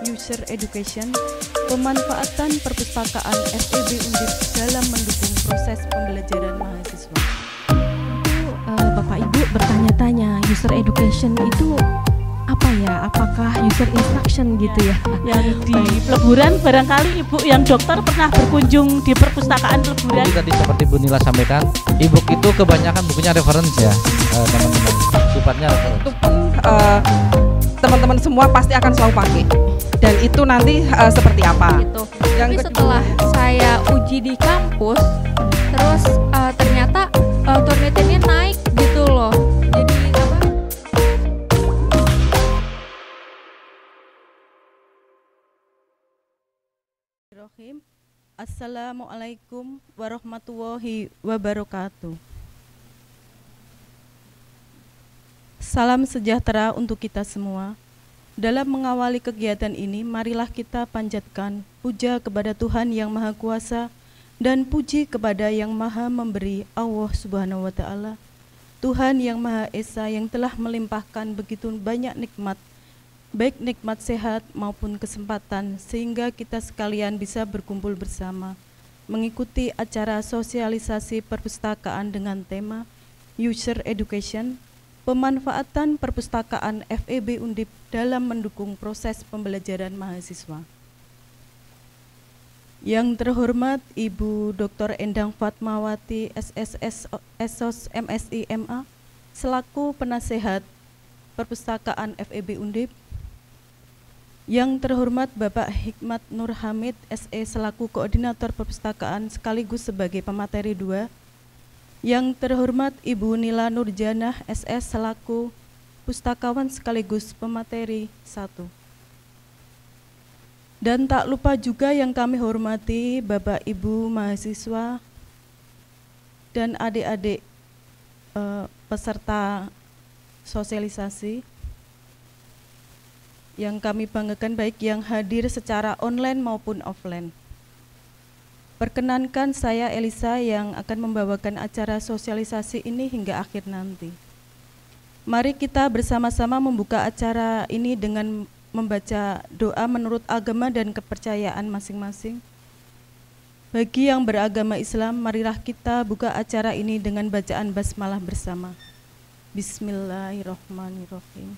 User Education, pemanfaatan perpustakaan FEB Undip dalam mendukung proses pembelajaran mahasiswa. Bapak Ibu bertanya-tanya, user education itu apa ya? Apakah user instruction gitu ya? Yang di peleburan barangkali Ibu yang dokter pernah berkunjung di perpustakaan peleburan. Jadi tadi seperti Bu Nila sampaikan, e-book itu kebanyakan bukunya reference ya, teman-teman. Sifatnya reference. Itu pun teman-teman semua pasti akan selalu pakai. Dan itu nanti seperti apa? Gitu. Tapi setelah saya uji di kampus, terus ternyata turnitinnya naik gitu loh. Jadi apa? Assalamualaikum warahmatullahi wabarakatuh. Salam sejahtera untuk kita semua. Dalam mengawali kegiatan ini, marilah kita panjatkan puja kepada Tuhan yang Maha Kuasa dan puji kepada yang Maha Memberi, Allah Subhanahu wa Ta'ala. Tuhan yang Maha Esa yang telah melimpahkan begitu banyak nikmat, baik nikmat sehat maupun kesempatan, sehingga kita sekalian bisa berkumpul bersama, mengikuti acara sosialisasi perpustakaan dengan tema User Education, pemanfaatan perpustakaan FEB Undip dalam mendukung proses pembelajaran mahasiswa. Yang terhormat Ibu Dr. Endang Fatmawati SSS Esos MSI MA selaku penasehat perpustakaan FEB Undip. Yang terhormat Bapak Hikmat Nur Hamid SE selaku koordinator perpustakaan sekaligus sebagai pemateri 2. Yang terhormat Ibu Nila Nurjanah SS selaku pustakawan sekaligus pemateri 1. Dan tak lupa juga yang kami hormati Bapak Ibu mahasiswa dan adik-adik peserta sosialisasi yang kami banggakan, baik yang hadir secara online maupun offline. Perkenankan saya Elisa yang akan membawakan acara sosialisasi ini hingga akhir nanti. Mari kita bersama-sama membuka acara ini dengan membaca doa menurut agama dan kepercayaan masing-masing. Bagi yang beragama Islam, marilah kita buka acara ini dengan bacaan basmalah bersama. Bismillahirrahmanirrahim.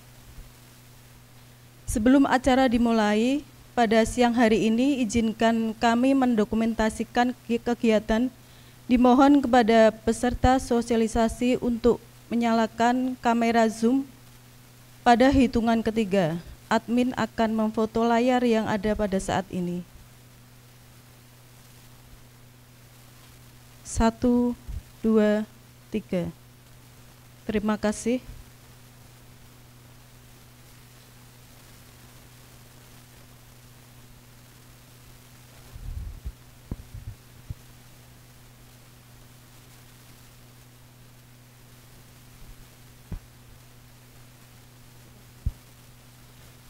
Sebelum acara dimulai, pada siang hari ini izinkan kami mendokumentasikan kegiatan. Dimohon kepada peserta sosialisasi untuk menyalakan kamera Zoom. Pada hitungan ketiga, admin akan memfoto layar yang ada pada saat ini. 1, 2, 3. Terima kasih.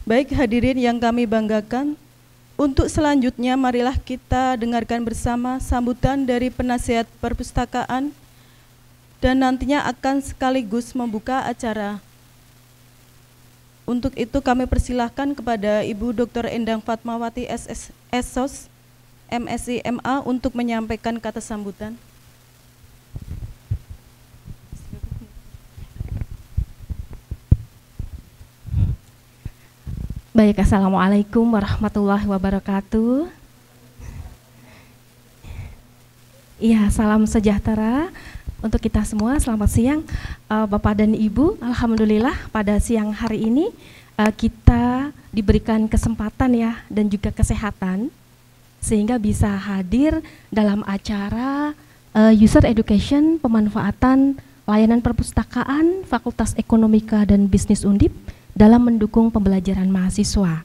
Baik hadirin yang kami banggakan, untuk selanjutnya marilah kita dengarkan bersama sambutan dari penasihat perpustakaan dan nantinya akan sekaligus membuka acara. Untuk itu kami persilahkan kepada Ibu Dr. Endang Fatmawati Esos MSI MA untuk menyampaikan kata sambutan. Baik, Assalamualaikum warahmatullahi wabarakatuh. Iya, salam sejahtera untuk kita semua. Selamat siang Bapak dan Ibu. Alhamdulillah pada siang hari ini kita diberikan kesempatan ya dan juga kesehatan sehingga bisa hadir dalam acara User Education, pemanfaatan layanan perpustakaan Fakultas Ekonomika dan Bisnis Undip dalam mendukung pembelajaran mahasiswa.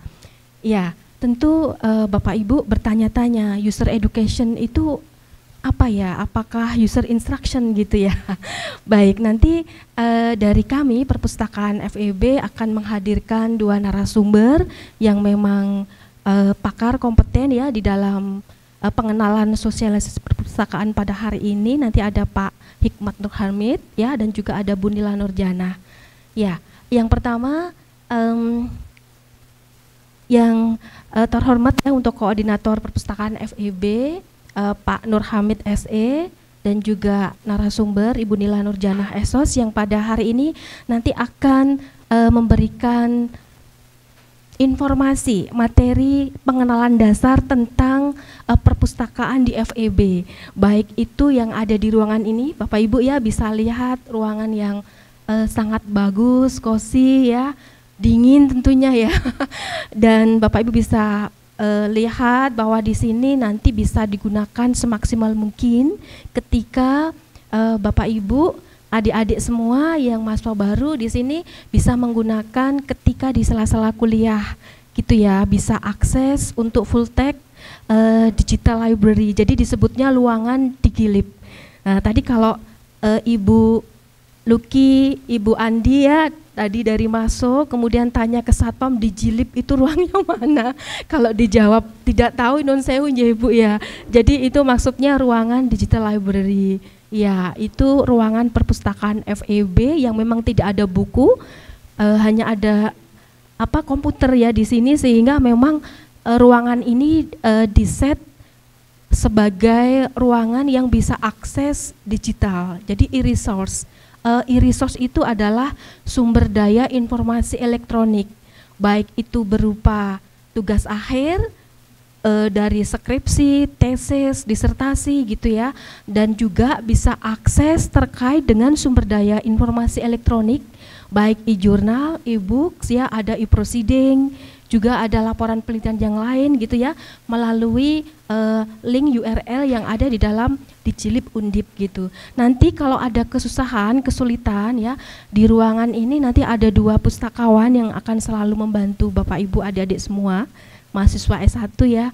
Ya, tentu Bapak Ibu bertanya-tanya, user education itu apa ya? Apakah user instruction gitu ya? Baik, nanti dari kami Perpustakaan FEB akan menghadirkan 2 narasumber yang memang pakar kompeten ya di dalam pengenalan sosialisasi perpustakaan pada hari ini. Nanti ada Pak Hikmat Nur Hamid ya dan juga ada Bu Nila Nurjanah. Ya, yang pertama yang terhormat ya untuk Koordinator Perpustakaan FEB Pak Nur Hamid SE, dan juga narasumber Ibu Nila Nurjanah Esos yang pada hari ini nanti akan memberikan informasi materi pengenalan dasar tentang perpustakaan di FEB, baik itu yang ada di ruangan ini. Bapak Ibu ya bisa lihat ruangan yang sangat bagus, cozy ya, dingin tentunya ya. Dan Bapak Ibu bisa lihat bahwa di sini nanti bisa digunakan semaksimal mungkin ketika Bapak Ibu, adik-adik semua yang mahasiswa baru di sini bisa menggunakan ketika di sela-sela kuliah gitu ya, bisa akses untuk full text digital library. Jadi disebutnya luangan Digilib. Nah, tadi kalau Ibu Luki, Ibu Andi ya tadi dari masuk kemudian tanya ke satpam Digilib itu ruangnya mana? Kalau dijawab tidak tahu non sewu ya Ibu ya. Jadi itu maksudnya ruangan digital library. Ya, itu ruangan perpustakaan FEB yang memang tidak ada buku, hanya ada komputer ya di sini, sehingga memang ruangan ini diset sebagai ruangan yang bisa akses digital. Jadi e-resource. E-resource itu adalah sumber daya informasi elektronik, baik itu berupa tugas akhir, dari skripsi, tesis, disertasi gitu ya, dan juga bisa akses terkait dengan sumber daya informasi elektronik, baik e-jurnal, e-books ya, ada e-proceeding, juga ada laporan penelitian yang lain gitu ya, melalui link URL yang ada di dalam Digilib Undip gitu. Nanti kalau ada kesusahan, kesulitan ya, di ruangan ini nanti ada 2 pustakawan yang akan selalu membantu Bapak Ibu adik-adik semua mahasiswa S1 ya,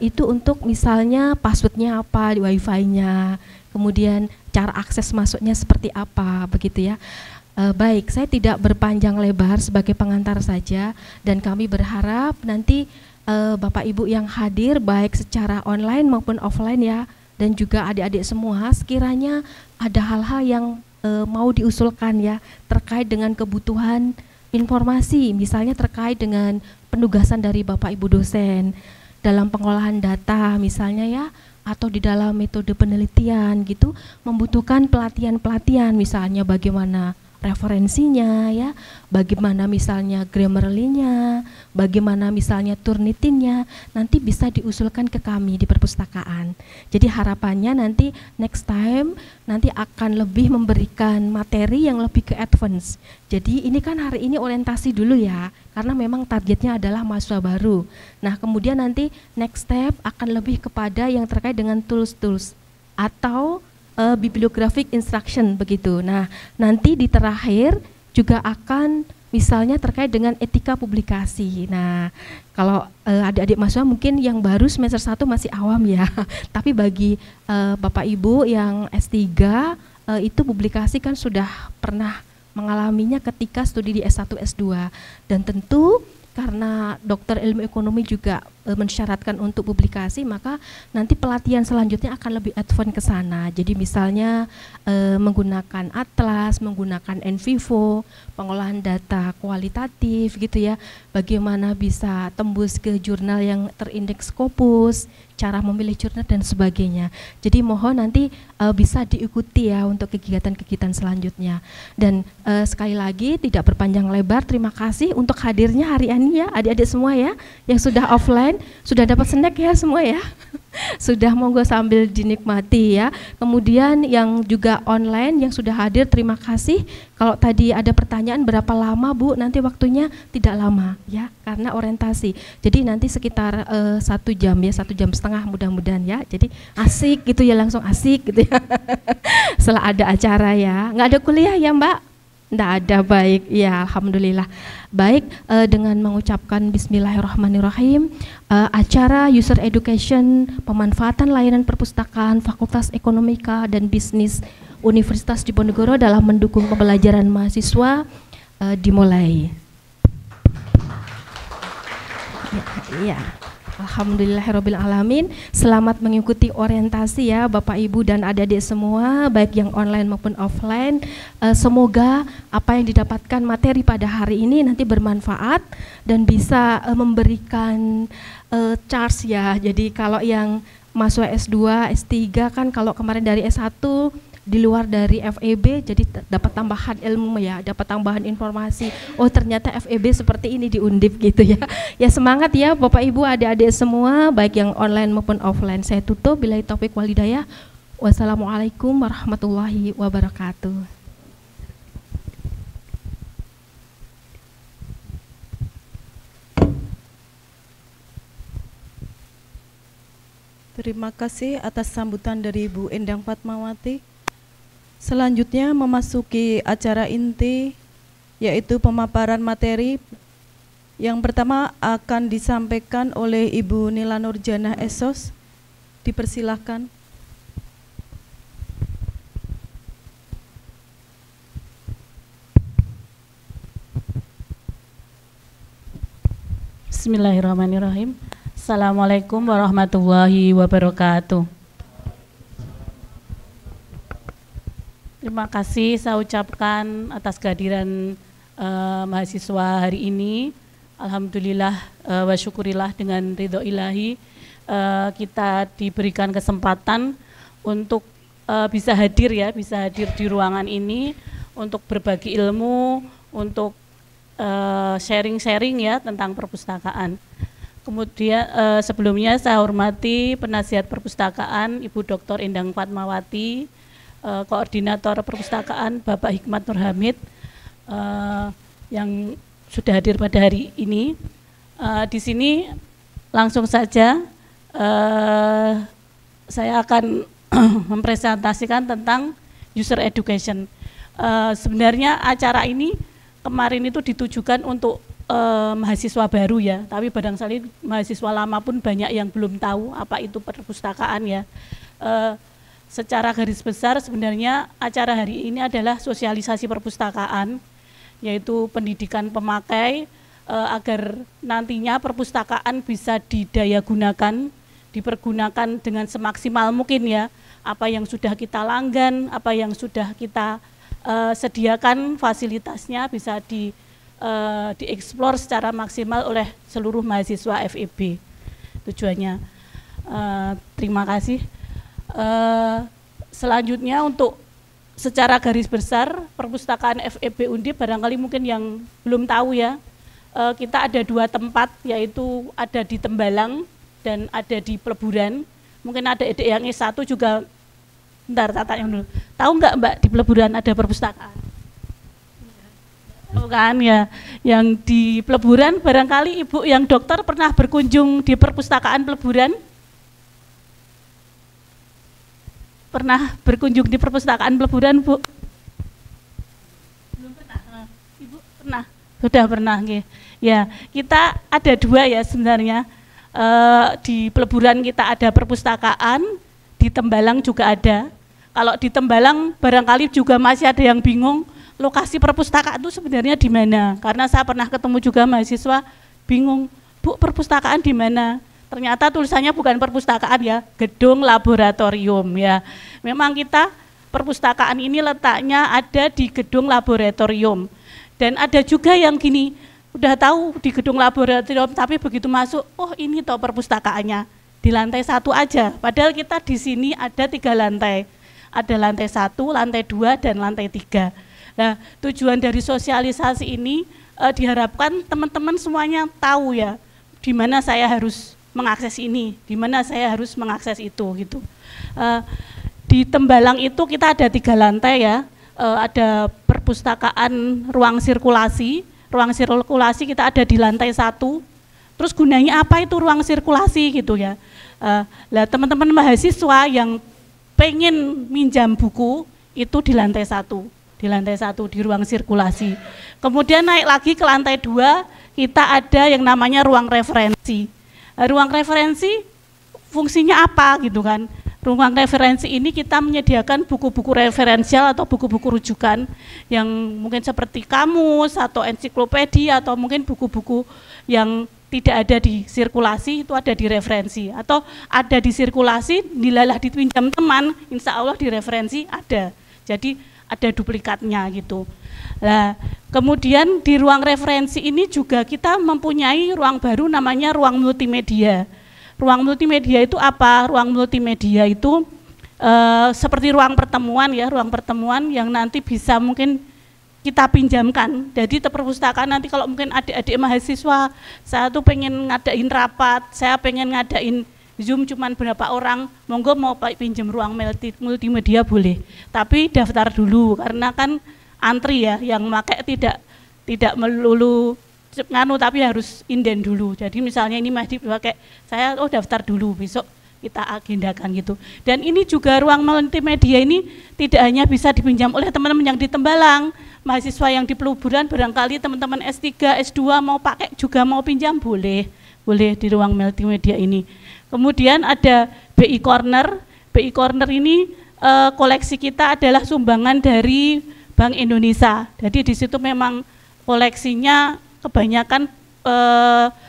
itu untuk misalnya passwordnya apa di wifi-nya, kemudian cara akses masuknya seperti apa begitu ya. Baik, saya tidak berpanjang lebar sebagai pengantar saja, dan kami berharap nanti Bapak Ibu yang hadir baik secara online maupun offline ya, dan juga adik-adik semua sekiranya ada hal-hal yang mau diusulkan ya terkait dengan kebutuhan informasi, misalnya terkait dengan penugasan dari Bapak Ibu dosen dalam pengolahan data misalnya ya, atau di dalam metode penelitian gitu, membutuhkan pelatihan-pelatihan misalnya bagaimana referensinya ya, bagaimana misalnya Grammarly-nya, bagaimana misalnya Turnitin-nya, nanti bisa diusulkan ke kami di perpustakaan. Jadi harapannya nanti next time nanti akan lebih memberikan materi yang lebih ke advance. Jadi ini kan hari ini orientasi dulu ya, karena memang targetnya adalah mahasiswa baru. Nah kemudian nanti next step akan lebih kepada yang terkait dengan tools-tools atau bibliographic instruction begitu. Nah, nanti di terakhir juga akan misalnya terkait dengan etika publikasi. Nah, kalau adik-adik mahasiswa mungkin yang baru semester 1 masih awam ya. Tapi bagi Bapak Ibu yang S3 itu publikasi kan sudah pernah mengalaminya ketika studi di S1 S2, dan tentu karena dokter ilmu ekonomi juga mensyaratkan untuk publikasi, maka nanti pelatihan selanjutnya akan lebih advance ke sana. Jadi misalnya menggunakan atlas, menggunakan NVivo, pengolahan data kualitatif gitu ya, bagaimana bisa tembus ke jurnal yang terindeks Scopus, cara memilih jurnal dan sebagainya. Jadi mohon nanti bisa diikuti ya untuk kegiatan-kegiatan selanjutnya. Dan sekali lagi tidak berpanjang lebar, terima kasih untuk hadirnya hari ini ya adik-adik semua ya, yang sudah offline, sudah dapat snack ya semua ya. Sudah, monggo sambil dinikmati ya. Kemudian yang juga online yang sudah hadir, terima kasih. Kalau tadi ada pertanyaan berapa lama Bu, nanti waktunya tidak lama ya, karena orientasi. Jadi nanti sekitar 1 jam ya, 1 jam setengah mudah-mudahan ya. Jadi asik gitu ya, langsung asik gitu ya. Setelah ada acara ya, nggak ada kuliah ya Mbak? Nggak ada, baik ya, alhamdulillah. Baik, dengan mengucapkan bismillahirrahmanirrahim, acara user education pemanfaatan layanan perpustakaan Fakultas Ekonomika dan Bisnis Universitas Diponegoro dalam mendukung pembelajaran mahasiswa dimulai. Ya. Alhamdulillahirabbil alamin. Selamat mengikuti orientasi ya Bapak Ibu dan adik-adik semua, baik yang online maupun offline. Semoga apa yang didapatkan materi pada hari ini nanti bermanfaat dan bisa memberikan charge ya. Jadi kalau yang mahasiswa S2, S3 kan kalau kemarin dari S1 di luar dari FEB, jadi dapat tambahan ilmu ya, dapat tambahan informasi. Oh ternyata FEB seperti ini di Undip gitu ya. Ya semangat ya Bapak Ibu, adik-adik semua, baik yang online maupun offline. Saya tutup, billahi taufik wal hidayah. Wassalamualaikum warahmatullahi wabarakatuh. Terima kasih atas sambutan dari Ibu Endang Fatmawati. Selanjutnya memasuki acara inti, yaitu pemaparan materi. Yang pertama akan disampaikan oleh Ibu Nila Nurjana Esos. Dipersilahkan. Bismillahirrahmanirrahim. Assalamualaikum warahmatullahi wabarakatuh. Terima kasih saya ucapkan atas kehadiran mahasiswa hari ini. Alhamdulillah wa syukurillah, dengan ridho ilahi kita diberikan kesempatan untuk bisa hadir ya, bisa hadir di ruangan ini untuk berbagi ilmu, untuk sharing-sharing ya tentang perpustakaan. Kemudian sebelumnya saya hormati penasihat perpustakaan Ibu Dr. Endang Fatmawati, Koordinator Perpustakaan Bapak Hikmat Nur Hamid yang sudah hadir pada hari ini. Di sini langsung saja saya akan mempresentasikan tentang user education. Sebenarnya acara ini kemarin itu ditujukan untuk mahasiswa baru ya, tapi barangkali mahasiswa lama pun banyak yang belum tahu apa itu perpustakaan ya. Secara garis besar sebenarnya acara hari ini adalah sosialisasi perpustakaan, yaitu pendidikan pemakai agar nantinya perpustakaan bisa didayagunakan, dipergunakan dengan semaksimal mungkin ya. Apa yang sudah kita langgan, apa yang sudah kita sediakan fasilitasnya bisa dieksplor secara maksimal oleh seluruh mahasiswa FEB. Tujuannya. Terima kasih. Selanjutnya untuk secara garis besar perpustakaan FEB Undip, barangkali mungkin yang belum tahu ya, kita ada 2 tempat, yaitu ada di Tembalang dan ada di Peleburan. Mungkin ada adik yang S1 juga, bentar tatanya dulu. Tahu nggak Mbak di Peleburan ada perpustakaan? Tahu kan ya, yang di Peleburan barangkali Ibu yang dokter pernah berkunjung di perpustakaan Peleburan? Pernah berkunjung di perpustakaan Peleburan, Bu? Belum pernah. Ibu pernah? Sudah pernah, nggih. Ya, kita ada 2 ya sebenarnya. Di Peleburan kita ada perpustakaan, di Tembalang juga ada. Kalau di Tembalang barangkali juga masih ada yang bingung lokasi perpustakaan itu sebenarnya di mana. Karena saya pernah ketemu juga mahasiswa bingung, Bu, perpustakaan di mana? Ternyata tulisannya bukan perpustakaan ya, gedung laboratorium ya. Memang kita perpustakaan ini letaknya ada di gedung laboratorium. Dan ada juga yang gini, udah tahu di gedung laboratorium tapi begitu masuk, oh ini toh perpustakaannya di lantai 1 aja. Padahal kita di sini ada 3 lantai. Ada lantai 1, lantai 2, dan lantai 3. Nah, tujuan dari sosialisasi ini diharapkan teman-teman semuanya tahu ya, di mana saya harus mengakses ini, di mana saya harus mengakses itu gitu. Di Tembalang itu kita ada 3 lantai ya, ada perpustakaan ruang sirkulasi. Ruang sirkulasi kita ada di lantai 1. Terus gunanya apa itu ruang sirkulasi gitu ya? Lah teman-teman mahasiswa yang pengen minjam buku itu di lantai 1, di lantai 1 di ruang sirkulasi. Kemudian naik lagi ke lantai 2, kita ada yang namanya ruang referensi. Ruang referensi fungsinya apa gitu kan? Ruang referensi ini kita menyediakan buku-buku referensial atau buku-buku rujukan yang mungkin seperti kamus atau ensiklopedia atau mungkin buku-buku yang tidak ada di sirkulasi itu ada di referensi, atau ada di sirkulasi dilalah dipinjam teman, insya Allah di referensi ada. Jadi ada duplikatnya gitu. Nah, kemudian di ruang referensi ini juga kita mempunyai ruang baru namanya ruang multimedia. Ruang multimedia itu apa? Ruang multimedia itu seperti ruang pertemuan ya, ruang pertemuan yang nanti bisa mungkin kita pinjamkan. Jadi perpustakaan nanti kalau mungkin adik-adik mahasiswa, saya tuh pengen ngadain rapat, saya pengen ngadain Zoom cuman berapa orang, monggo mau pinjam ruang multimedia boleh. Tapi daftar dulu karena kan antri ya, yang pakai tidak melulu nganu tapi harus inden dulu. Jadi misalnya ini masih dipakai, saya daftar dulu, besok kita agendakan gitu. Dan ini juga ruang multimedia ini tidak hanya bisa dipinjam oleh teman-teman yang di Tembalang, mahasiswa yang di peleburan barangkali teman-teman S3, S2 mau pakai juga mau pinjam boleh di ruang multimedia ini. Kemudian ada BI Corner. BI Corner ini koleksi kita adalah sumbangan dari Bank Indonesia. Jadi di situ memang koleksinya kebanyakan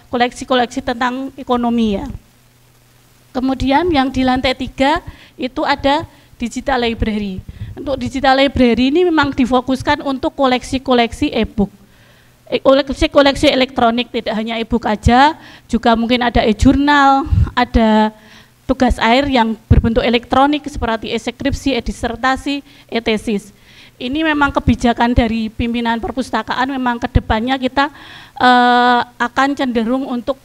koleksi-koleksi tentang ekonomi ya. Kemudian yang di lantai 3 itu ada digital library. Untuk digital library ini memang difokuskan untuk koleksi-koleksi e-book. Koleksi elektronik, tidak hanya e-book aja, juga mungkin ada e-jurnal, ada tugas akhir yang berbentuk elektronik seperti e-skripsi, e-disertasi, e-tesis. Ini memang kebijakan dari pimpinan perpustakaan, memang kedepannya kita akan cenderung untuk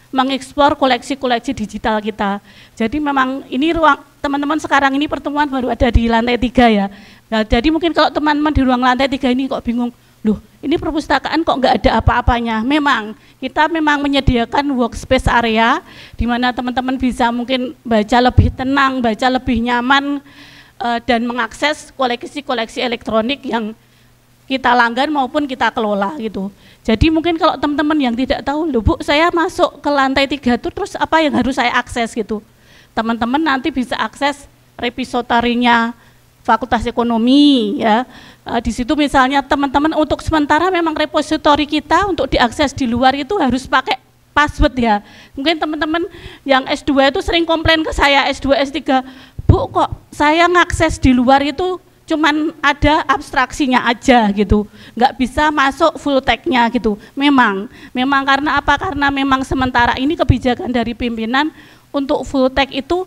mengeksplor koleksi-koleksi digital kita. Jadi memang ini ruang, teman-teman sekarang ini pertemuan baru ada di lantai 3 ya. Nah, jadi mungkin kalau teman-teman di ruang lantai 3 ini kok bingung, loh ini perpustakaan kok nggak ada apa-apanya. Memang kita memang menyediakan workspace area di mana teman-teman bisa mungkin baca lebih tenang, baca lebih nyaman, dan mengakses koleksi-koleksi elektronik yang kita langgan maupun kita kelola gitu. Jadi mungkin kalau teman-teman yang tidak tahu, loh Bu, saya masuk ke lantai 3 itu terus apa yang harus saya akses gitu. Teman-teman nanti bisa akses repositorinya Fakultas Ekonomi ya. Di situ misalnya teman-teman untuk sementara memang repositori kita untuk diakses di luar itu harus pakai password ya. Mungkin teman-teman yang S2 itu sering komplain ke saya, S2, S3, Bu kok saya ngakses di luar itu cuman ada abstraksinya aja gitu, nggak bisa masuk full text-nya gitu. Memang karena apa? Karena memang sementara ini kebijakan dari pimpinan untuk full text itu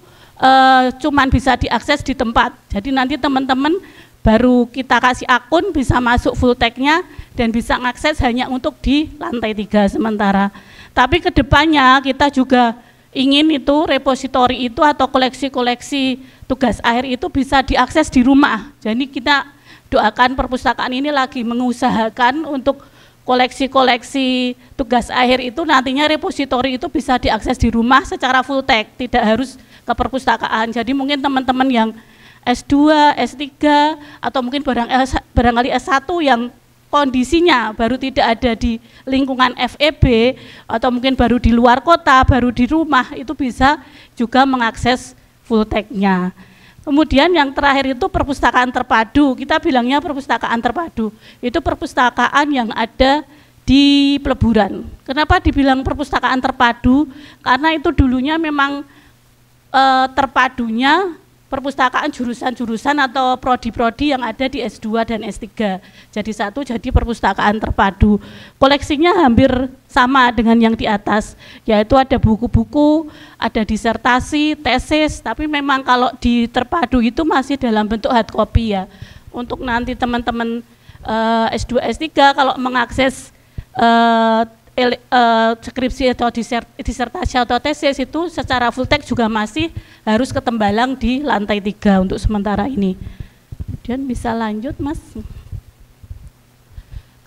cuman bisa diakses di tempat. Jadi nanti teman-teman baru kita kasih akun bisa masuk full text-nya dan bisa mengakses hanya untuk di lantai 3 sementara. Tapi kedepannya kita juga ingin itu repositori itu atau koleksi-koleksi tugas akhir itu bisa diakses di rumah. Jadi kita doakan perpustakaan ini lagi mengusahakan untuk koleksi-koleksi tugas akhir itu nantinya repositori itu bisa diakses di rumah secara full text, tidak harus ke perpustakaan. Jadi mungkin teman-teman yang S2, S3 atau mungkin barangkali S1 yang kondisinya baru tidak ada di lingkungan FEB atau mungkin baru di luar kota, baru di rumah, itu bisa juga mengakses full text-nya. Kemudian yang terakhir itu perpustakaan terpadu, kita bilangnya perpustakaan terpadu, itu perpustakaan yang ada di peleburan. Kenapa dibilang perpustakaan terpadu? Karena itu dulunya memang terpadunya perpustakaan jurusan-jurusan atau prodi-prodi yang ada di S2 dan S3. Jadi satu jadi perpustakaan terpadu. Koleksinya hampir sama dengan yang di atas, yaitu ada buku-buku, ada disertasi, tesis, tapi memang kalau di terpadu itu masih dalam bentuk hard copy ya. Untuk nanti teman-teman S2, S3 kalau mengakses skripsi atau disertasi atau tesis itu secara full text juga masih harus ke Tembalang di lantai 3 untuk sementara ini. Kemudian bisa lanjut Mas.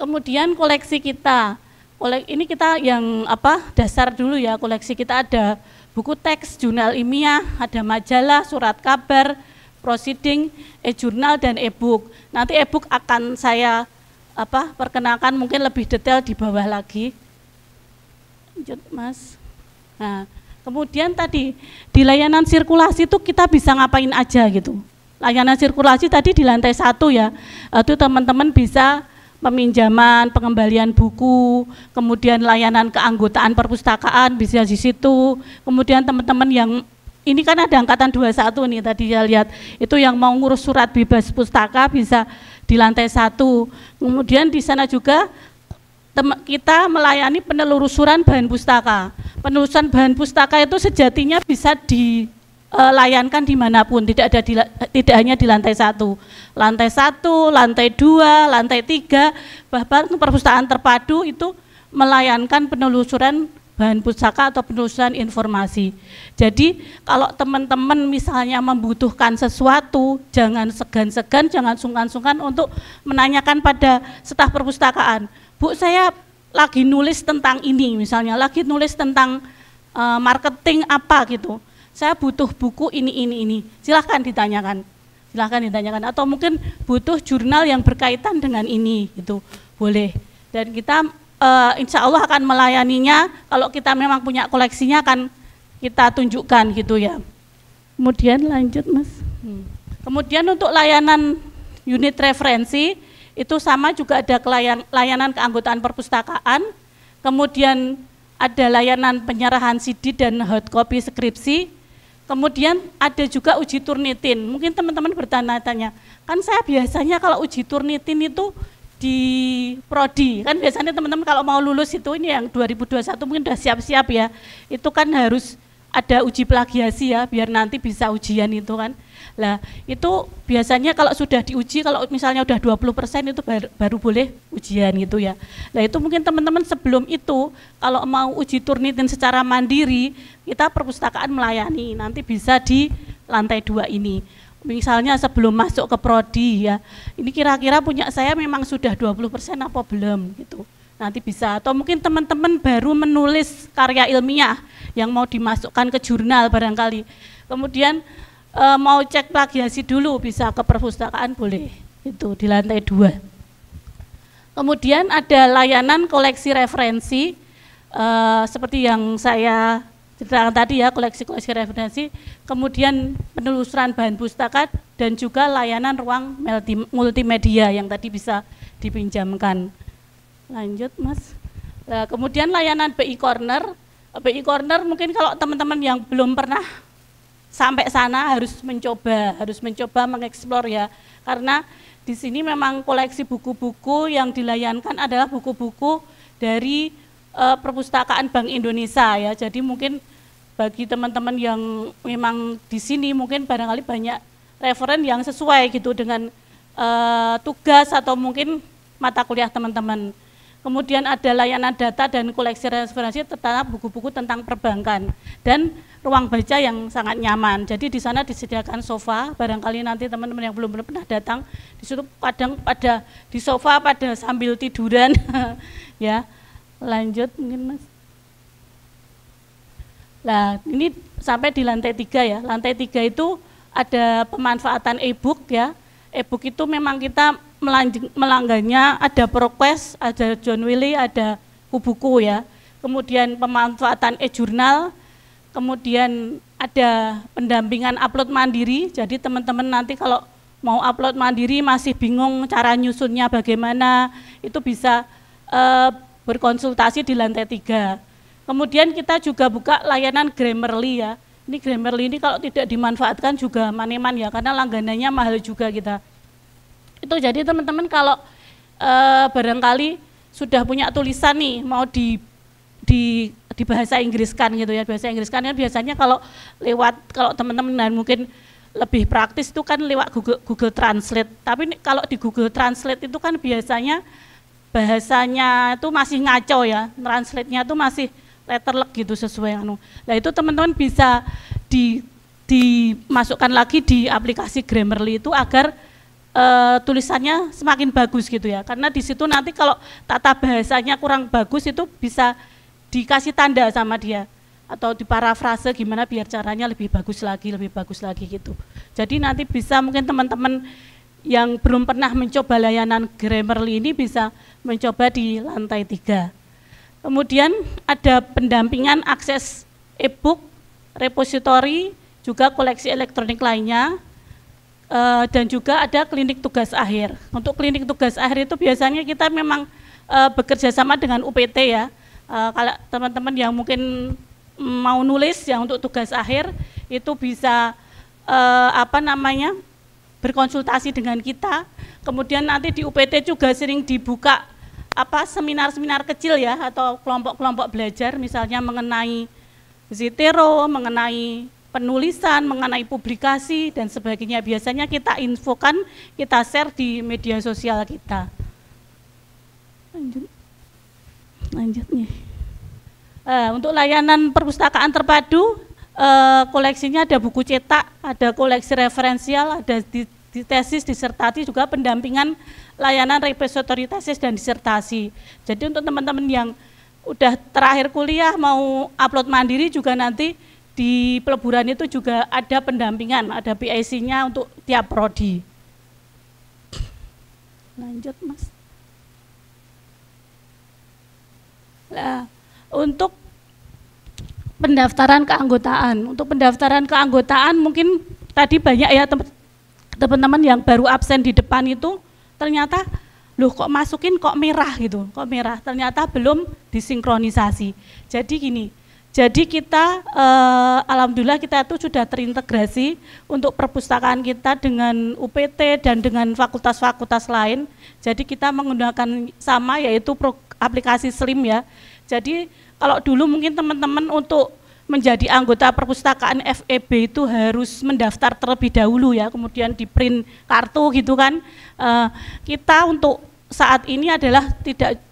Kemudian koleksi kita, ini kita yang dasar dulu ya, koleksi kita ada buku teks, jurnal ilmiah, ada majalah, surat kabar, proceeding, e-jurnal dan e-book. Nanti e-book akan saya perkenalkan mungkin lebih detail di bawah lagi. Lanjut Mas. Nah, kemudian tadi di layanan sirkulasi itu kita bisa ngapain aja gitu. Layanan sirkulasi tadi di lantai 1 ya, itu teman-teman bisa peminjaman, pengembalian buku, kemudian layanan keanggotaan perpustakaan bisa di situ. Kemudian teman-teman yang ini kan ada angkatan 21 nih tadi saya lihat, itu yang mau ngurus surat bebas pustaka bisa di lantai 1. Kemudian di sana juga kita melayani penelusuran bahan pustaka. Penelusuran bahan pustaka itu sejatinya bisa dilayankan dimanapun, tidak hanya di lantai 1. Lantai 1, lantai 2, lantai 3, bahkan perpustakaan terpadu itu melayankan penelusuran bahan pustaka atau penelusuran informasi. Jadi kalau teman-teman misalnya membutuhkan sesuatu, jangan segan-segan, jangan sungkan-sungkan untuk menanyakan pada staf perpustakaan. Bu, saya lagi nulis tentang ini, misalnya lagi nulis tentang marketing apa gitu. Saya butuh buku ini. Silahkan ditanyakan. Atau mungkin butuh jurnal yang berkaitan dengan ini, gitu. Boleh. Dan kita insya Allah akan melayaninya. Kalau kita memang punya koleksinya akan kita tunjukkan gitu ya. Kemudian lanjut Mas. Kemudian untuk layanan unit referensi itu sama juga ada layanan keanggotaan perpustakaan. Kemudian ada layanan penyerahan CD dan hard copy skripsi. Kemudian ada juga uji Turnitin. Mungkin teman-teman bertanya-tanya, kan saya biasanya kalau uji Turnitin itu di prodi, kan biasanya teman-teman kalau mau lulus itu ini yang 2021 mungkin udah siap-siap ya, itu kan harus ada uji plagiasi ya, biar nanti bisa ujian itu kan. Lah itu biasanya kalau sudah diuji, kalau misalnya udah 20% itu baru boleh ujian gitu ya. Nah itu mungkin teman-teman sebelum itu kalau mau uji Turnitin secara mandiri, kita perpustakaan melayani, nanti bisa di lantai 2 ini. Misalnya sebelum masuk ke prodi ya, ini kira-kira punya saya memang sudah 20% apa belum gitu. Nanti bisa, atau mungkin teman-teman baru menulis karya ilmiah yang mau dimasukkan ke jurnal barangkali. Kemudian mau cek plagiasi dulu bisa ke perpustakaan boleh, itu di lantai 2. Kemudian ada layanan koleksi referensi seperti yang saya ceritakan tadi ya, koleksi-koleksi referensi, kemudian penelusuran bahan pustaka dan juga layanan ruang multimedia yang tadi bisa dipinjamkan. Lanjut Mas. Nah, kemudian layanan BI Corner. BI Corner mungkin kalau teman-teman yang belum pernah sampai sana harus mencoba mengeksplor ya, karena di sini memang koleksi buku-buku yang dilayankan adalah buku-buku dari perpustakaan Bank Indonesia ya. Jadi mungkin bagi teman-teman yang memang di sini mungkin barangkali banyak referen yang sesuai gitu dengan tugas atau mungkin mata kuliah teman-teman. Kemudian ada layanan data dan koleksi referensi tentang buku-buku tentang perbankan dan ruang baca yang sangat nyaman. Jadi di sana disediakan sofa, barangkali nanti teman-teman yang belum pernah datang, di situ kadang pada di sofa pada sambil tiduran ya. Lanjut mungkin Mas. Nah ini sampai di lantai 3 ya. Lantai 3 itu ada pemanfaatan e-book ya. E-book itu memang kita melanggannya, ada ProQuest, ada John Willy, ada Kubuku ya. Kemudian pemanfaatan e-jurnal, kemudian ada pendampingan upload mandiri. Jadi teman-teman nanti kalau mau upload mandiri masih bingung cara nyusunnya bagaimana, itu bisa berkonsultasi di lantai 3. Kemudian kita juga buka layanan Grammarly ya. Ini Grammarly ini kalau tidak dimanfaatkan juga maneman ya, karena langganannya mahal juga kita. Itu jadi teman-teman kalau barangkali sudah punya tulisan nih mau di bahasa Inggris kan gitu ya. Bahasa Inggris kan biasanya kalau teman-teman dan mungkin lebih praktis itu kan lewat Google Translate. Tapi kalau di Google Translate itu kan biasanya bahasanya itu masih ngaco ya, translate-nya itu masih letterlek gitu sesuai anu. Nah itu teman-teman bisa dimasukkan lagi di aplikasi Grammarly itu agar tulisannya semakin bagus gitu ya. Karena di situ nanti kalau tata bahasanya kurang bagus itu bisa dikasih tanda sama dia atau diparafrase gimana biar caranya lebih bagus lagi gitu. Jadi nanti bisa mungkin teman-teman yang belum pernah mencoba layanan Grammarly ini bisa mencoba di lantai 3. Kemudian ada pendampingan akses e-book, repositori, juga koleksi elektronik lainnya. dan juga ada klinik tugas akhir. Untuk klinik tugas akhir itu biasanya kita memang bekerja sama dengan UPT ya. Kalau teman-teman yang mungkin mau nulis yang untuk tugas akhir itu bisa berkonsultasi dengan kita. Kemudian nanti di UPT juga sering dibuka seminar-seminar kecil ya, atau kelompok-kelompok belajar misalnya mengenai Zitero, mengenai penulisan, mengenai publikasi dan sebagainya. Biasanya kita infokan, kita share di media sosial kita. Lanjut nih. Untuk layanan perpustakaan terpadu, koleksinya ada buku cetak, ada koleksi referensial, ada di tesis, disertasi, juga pendampingan layanan repository tesis dan disertasi. Jadi untuk teman-teman yang udah terakhir kuliah mau upload mandiri juga nanti di peleburan itu juga ada pendampingan, ada PIC-nya untuk tiap prodi. Lanjut Mas. Nah, untuk pendaftaran keanggotaan. Untuk pendaftaran keanggotaan mungkin tadi banyak ya teman-teman yang baru absen di depan itu ternyata loh kok masukin kok merah gitu, kok merah, ternyata belum disinkronisasi. Jadi gini, jadi kita alhamdulillah kita itu sudah terintegrasi untuk perpustakaan kita dengan UPT dan dengan fakultas-fakultas lain. Jadi kita menggunakan sama, yaitu aplikasi Slim ya. Jadi kalau dulu mungkin teman-teman untuk menjadi anggota perpustakaan FEB itu harus mendaftar terlebih dahulu ya, kemudian di print kartu gitu kan. Kita untuk saat ini adalah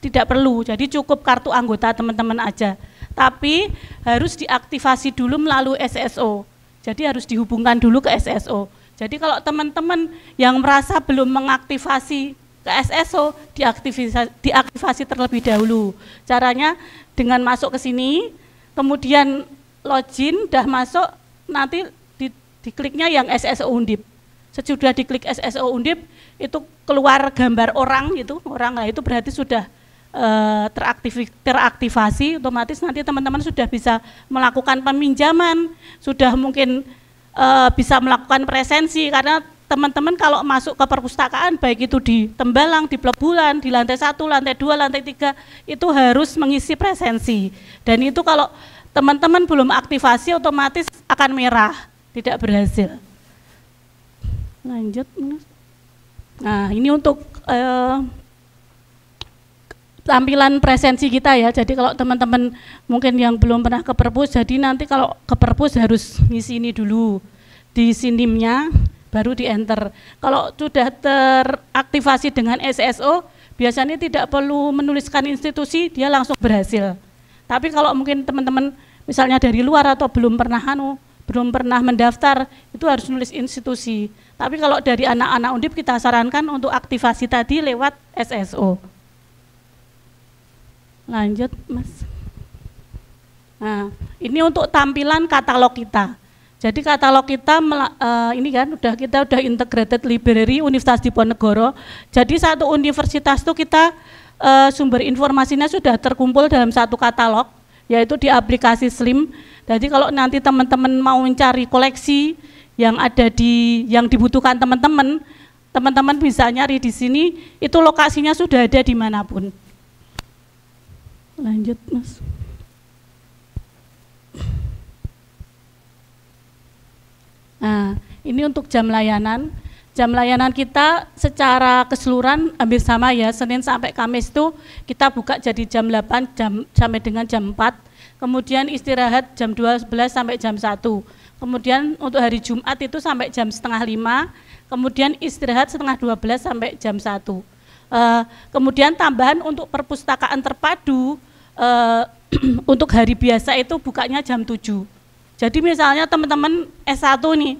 tidak perlu, jadi cukup kartu anggota teman-teman aja. Tapi harus diaktifasi dulu melalui SSO, jadi harus dihubungkan dulu ke SSO. Jadi kalau teman-teman yang merasa belum mengaktifasi ke SSO, diaktifasi terlebih dahulu. Caranya dengan masuk ke sini, kemudian login, udah masuk, nanti dikliknya yang SSO Undip. Sesudah diklik SSO Undip, itu keluar gambar orang gitu, lah itu berarti sudah teraktivasi, otomatis nanti teman-teman sudah bisa melakukan peminjaman, sudah mungkin bisa melakukan presensi, karena teman-teman kalau masuk ke perpustakaan baik itu di Tembalang, di Peleburan, di lantai 1, lantai 2, lantai 3 itu harus mengisi presensi. Dan itu kalau teman-teman belum aktivasi otomatis akan merah, tidak berhasil. Lanjut. Nah, ini untuk tampilan presensi kita ya. Jadi kalau teman-teman mungkin yang belum pernah ke perpus, jadi nanti kalau ke perpus harus ngisi ini dulu, di SINDIM-nya baru di enter. Kalau sudah teraktivasi dengan SSO, biasanya tidak perlu menuliskan institusi, dia langsung berhasil. Tapi kalau mungkin teman-teman misalnya dari luar atau belum pernah mendaftar, itu harus nulis institusi. Tapi kalau dari anak-anak Undip kita sarankan untuk aktivasi tadi lewat SSO. Lanjut Mas. Nah, ini untuk tampilan katalog kita. Jadi katalog kita ini kan kita udah integrated library Universitas Diponegoro. Jadi satu universitas itu kita sumber informasinya sudah terkumpul dalam satu katalog, yaitu di aplikasi Slim. Jadi kalau nanti teman-teman mau mencari koleksi yang ada yang dibutuhkan teman-teman bisa nyari di sini, itu lokasinya sudah ada dimanapun. Lanjut Mas. Nah, ini untuk jam layanan. Jam layanan kita secara keseluruhan hampir sama ya, Senin sampai Kamis itu kita buka jadi jam 8 sampai dengan jam 4. Kemudian istirahat jam 12 sampai jam 1. Kemudian untuk hari Jumat itu sampai jam setengah 5. Kemudian istirahat setengah 12 sampai jam 1. Kemudian tambahan untuk perpustakaan terpadu, untuk hari biasa itu bukanya jam 7. Jadi misalnya teman-teman S1 nih,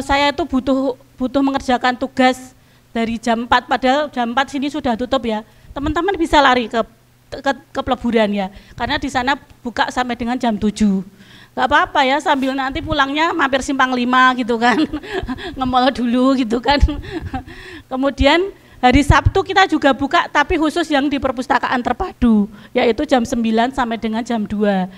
saya itu butuh mengerjakan tugas dari jam 4, padahal jam 4 sini sudah tutup ya. Teman-teman bisa lari ke peleburan ya, karena di sana buka sampai dengan jam 7. Gak apa-apa ya, sambil nanti pulangnya mampir Simpang 5 gitu kan, nge-mall dulu gitu kan. Kemudian hari Sabtu kita juga buka, tapi khusus yang di perpustakaan terpadu, yaitu jam 9 sampai dengan jam 2.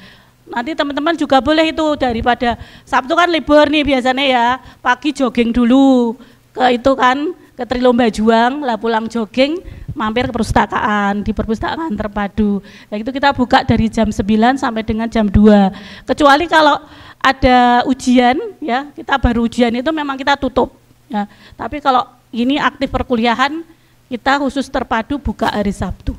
Nanti teman-teman juga boleh itu, daripada Sabtu kan libur nih biasanya ya, pagi jogging dulu, ke itu kan, ke Trilomba Juang, lah pulang jogging, mampir ke perpustakaan, di perpustakaan terpadu. Nah itu kita buka dari jam 9 sampai dengan jam 2. Kecuali kalau ada ujian, ya kita baru ujian itu memang kita tutup. Ya. Tapi kalau ini aktif perkuliahan, kita khusus terpadu buka hari Sabtu.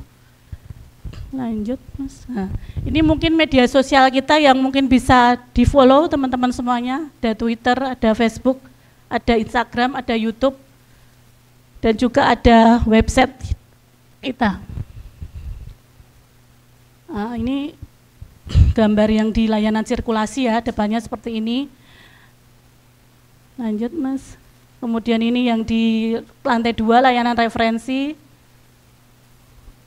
Lanjut Mas. Nah, ini mungkin media sosial kita yang mungkin bisa di follow teman-teman semuanya. Ada Twitter, ada Facebook, ada Instagram, ada YouTube, dan juga ada website kita. Nah, ini gambar yang di layanan sirkulasi ya, depannya seperti ini. Lanjut Mas. Kemudian ini yang di lantai 2 layanan referensi.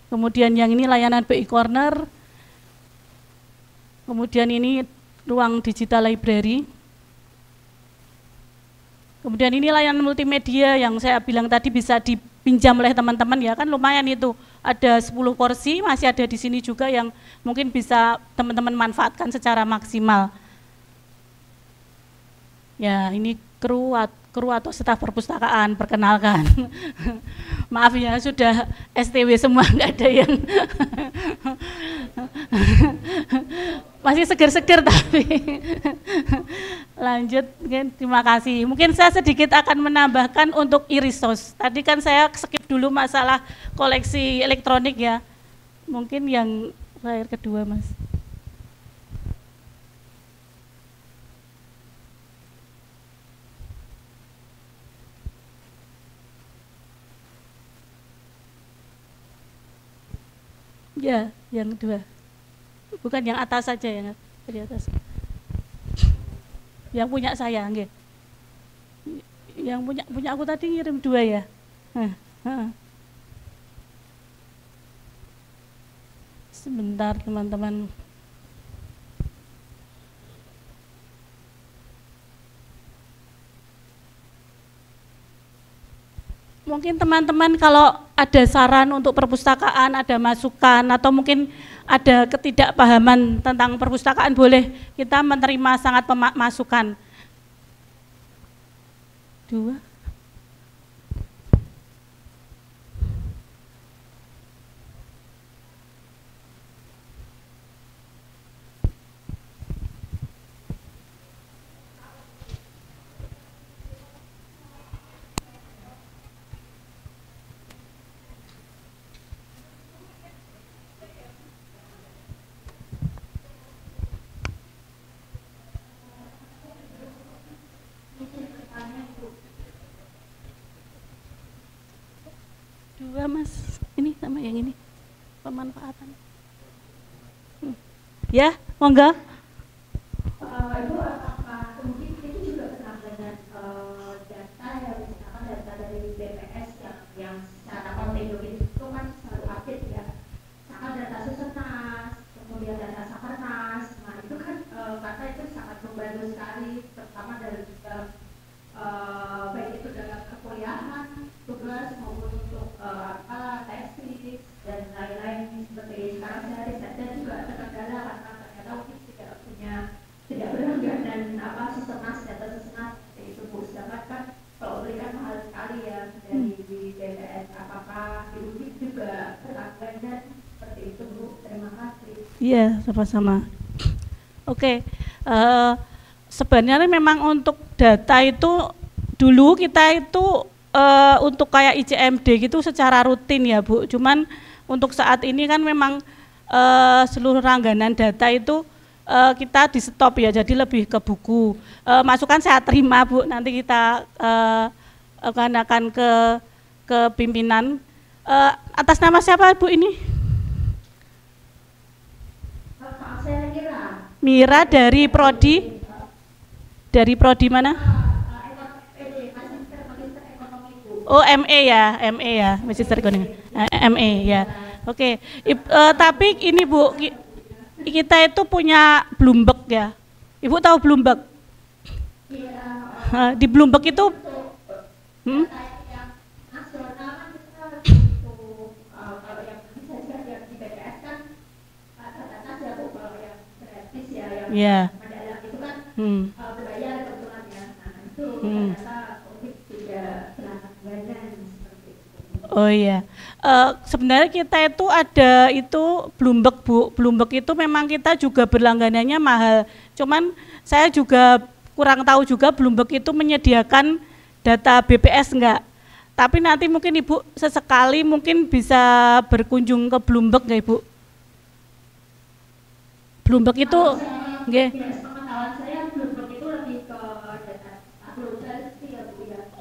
Kemudian yang ini layanan BI Corner. Kemudian ini ruang digital library. Kemudian ini layanan multimedia yang saya bilang tadi bisa dipinjam oleh teman-teman ya, kan lumayan itu. Ada 10 kursi, masih ada di sini juga yang mungkin bisa teman-teman manfaatkan secara maksimal. Ya, ini kru atau staf perpustakaan, perkenalkan. Maaf ya, sudah STW semua, nggak ada yang masih seger-seger tapi lanjut, terima kasih. Mungkin saya sedikit akan menambahkan untuk e-resource. Tadi kan saya skip dulu masalah koleksi elektronik ya. Mungkin yang slide kedua Mas. Ya, yang kedua. Bukan yang atas saja, yang di atas. Yang punya saya, nggih. Yang punya aku tadi ngirim 2 ya. Sebentar teman-teman. Mungkin teman-teman kalau ada saran untuk perpustakaan, ada masukan, atau mungkin ada ketidakpahaman tentang perpustakaan, boleh kita menerima sangat masukan. 2. Mas, ini sama yang ini pemanfaatan. Ya, monggo. Ibu, apakah mungkin itu juga kenal dengan data yang misalkan data dari BPS yang secara kontinuum itu kan selalu update ya, misalkan data Susenas, kemudian data Sakernas, nah itu kan karena itu sangat membantu sekali, terutama dari baik itu dalam perkuliahan, tugas maupun untuk tesis dan lain-lain seperti sekarang saya riset dan juga terkendala karena ternyata mungkin tidak berlangganan Susenas, data Susenas seperti itu Bu. Sedangkan kan kalau berikan mahal sekali ya dari BPS, apakah Ibu juga berlangganan seperti itu Bu? Terima kasih. Iya, sama-sama. Oke. Sebenarnya memang untuk data itu dulu kita itu untuk kayak ICMD gitu secara rutin ya Bu. Cuman untuk saat ini kan memang seluruh langganan data itu kita di stop ya, jadi lebih ke buku. Masukan saya terima Bu, nanti kita akan ke pimpinan. Atas nama siapa Bu ini? Saya Mira dari Prodi. Dari Prodi mana? Oh, ME ya, Magister Ekonomi. ME ya. Oke. Tapi ini Bu, kita itu punya Bloomberg ya. Ibu tahu Bloomberg? Di Bloomberg itu ya. Berbayar kebetulan ya. Nah, itu ternyata tidak Oh iya, sebenarnya kita itu ada itu Bloomberg Bu. Bloomberg itu memang kita juga berlangganannya mahal. Cuman saya juga kurang tahu juga Bloomberg itu menyediakan data BPS enggak. Tapi nanti mungkin Ibu sesekali mungkin bisa berkunjung ke Bloomberg nggak Ibu? Bloomberg itu, nggih.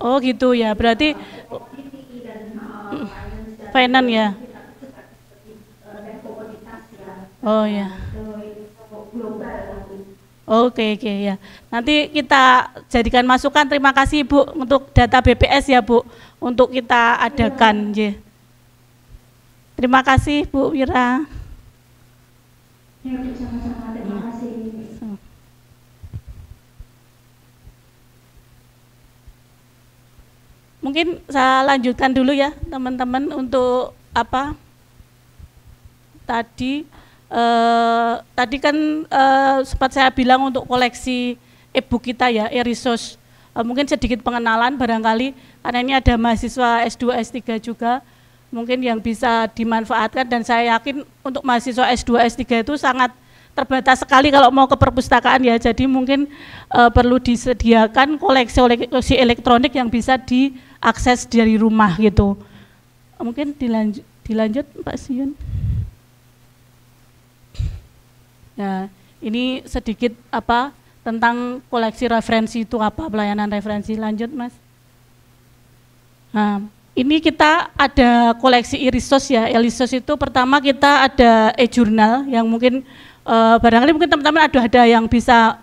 Oh gitu ya, berarti finance ya. Oh ya. Oke ya. Nanti kita jadikan masukan. Terima kasih Bu untuk data BPS ya Bu, untuk kita adakan. Terima kasih Bu Wira. Sama-sama, terima kasih. Mungkin saya lanjutkan dulu ya teman-teman untuk apa tadi kan sempat saya bilang untuk koleksi e-book kita ya, e-resource. Mungkin sedikit pengenalan barangkali karena ini ada mahasiswa S2, S3 juga mungkin yang bisa dimanfaatkan, dan saya yakin untuk mahasiswa S2, S3 itu sangat terbatas sekali kalau mau ke perpustakaan ya, jadi mungkin perlu disediakan koleksi elektronik yang bisa diakses dari rumah gitu. Mungkin dilanjut Pak Siun. Nah, ini sedikit apa tentang koleksi referensi itu apa, pelayanan referensi. Lanjut Mas. Nah, ini kita ada koleksi e-resource ya. E-resource itu pertama kita ada e-journal yang mungkin barangkali mungkin teman-teman ada yang bisa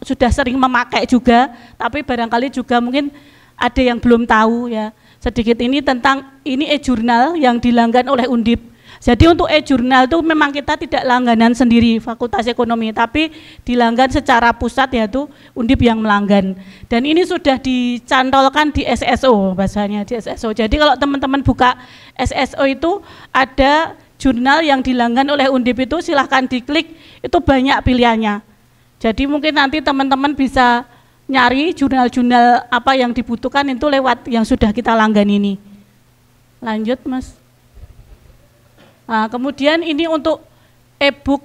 sudah sering memakai juga, tapi barangkali juga mungkin ada yang belum tahu ya. Sedikit ini tentang ini e-journal yang dilanggan oleh Undip. Jadi untuk e-journal itu memang kita tidak langganan sendiri Fakultas Ekonomi, tapi dilanggan secara pusat, yaitu Undip yang melanggan. Dan ini sudah dicantolkan di SSO, bahasanya di SSO. Jadi kalau teman-teman buka SSO itu ada jurnal yang dilanggan oleh Undip itu, silahkan diklik, itu banyak pilihannya. Jadi mungkin nanti teman-teman bisa nyari jurnal-jurnal apa yang dibutuhkan itu lewat yang sudah kita langgan ini. Lanjut Mas. Nah, kemudian ini untuk e-book.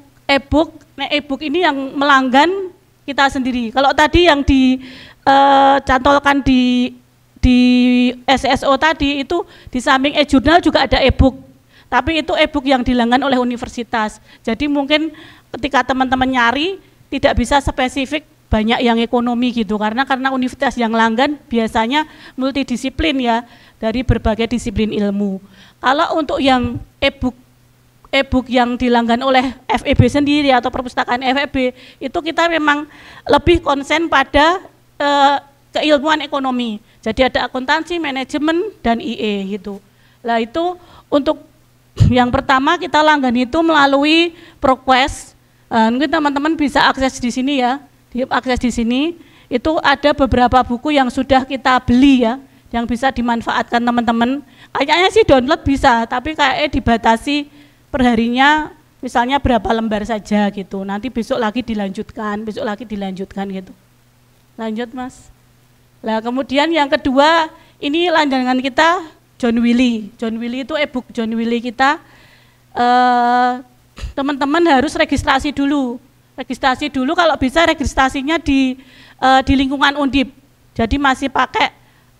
Nah, e-book ini yang melanggan kita sendiri. Kalau tadi yang dicantolkan di SSO tadi itu di samping e-jurnal juga ada e-book. Tapi itu e-book yang dilanggan oleh universitas. Jadi mungkin ketika teman-teman nyari tidak bisa spesifik banyak yang ekonomi gitu, karena universitas yang langgan biasanya multidisiplin ya, dari berbagai disiplin ilmu. Kalau untuk yang e-book yang dilanggan oleh FEB sendiri atau perpustakaan FEB itu kita memang lebih konsen pada keilmuan ekonomi. Jadi ada akuntansi, manajemen, dan IE gitu. Nah itu untuk yang pertama kita langgan itu melalui ProQuest. Mungkin teman-teman bisa akses di sini ya. Akses di sini itu ada beberapa buku yang sudah kita beli ya, yang bisa dimanfaatkan teman-teman. Kayaknya sih download bisa, tapi kayaknya dibatasi perharinya misalnya berapa lembar saja gitu. Nanti besok lagi dilanjutkan gitu. Lanjut Mas. Nah kemudian yang kedua ini langganan kita John Willy. John Willy itu e-book John Willy kita. Teman-teman harus registrasi dulu. Kalau bisa registrasinya di lingkungan Undip. Jadi masih pakai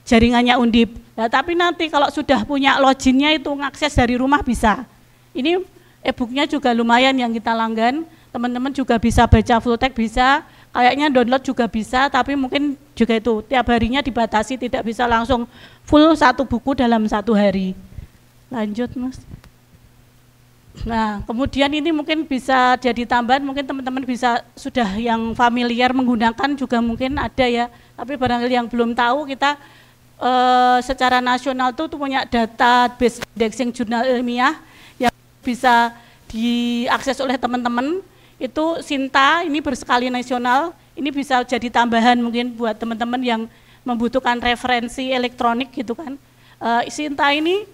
jaringannya Undip. Nah, tapi nanti kalau sudah punya loginnya itu ngakses dari rumah bisa. Ini e-booknya juga lumayan yang kita langgan. Teman-teman juga bisa baca full text bisa. Kayaknya download juga bisa, tapi mungkin juga itu tiap harinya dibatasi, tidak bisa langsung full satu buku dalam satu hari. Lanjut Mas. Nah, kemudian ini mungkin bisa jadi tambahan, mungkin teman-teman bisa sudah yang familiar menggunakan juga mungkin ada ya, tapi barangkali yang belum tahu kita secara nasional tuh punya database indexing jurnal ilmiah yang bisa diakses oleh teman-teman. Itu Sinta, ini berskala nasional, ini bisa jadi tambahan mungkin buat teman-teman yang membutuhkan referensi elektronik gitu kan. Sinta ini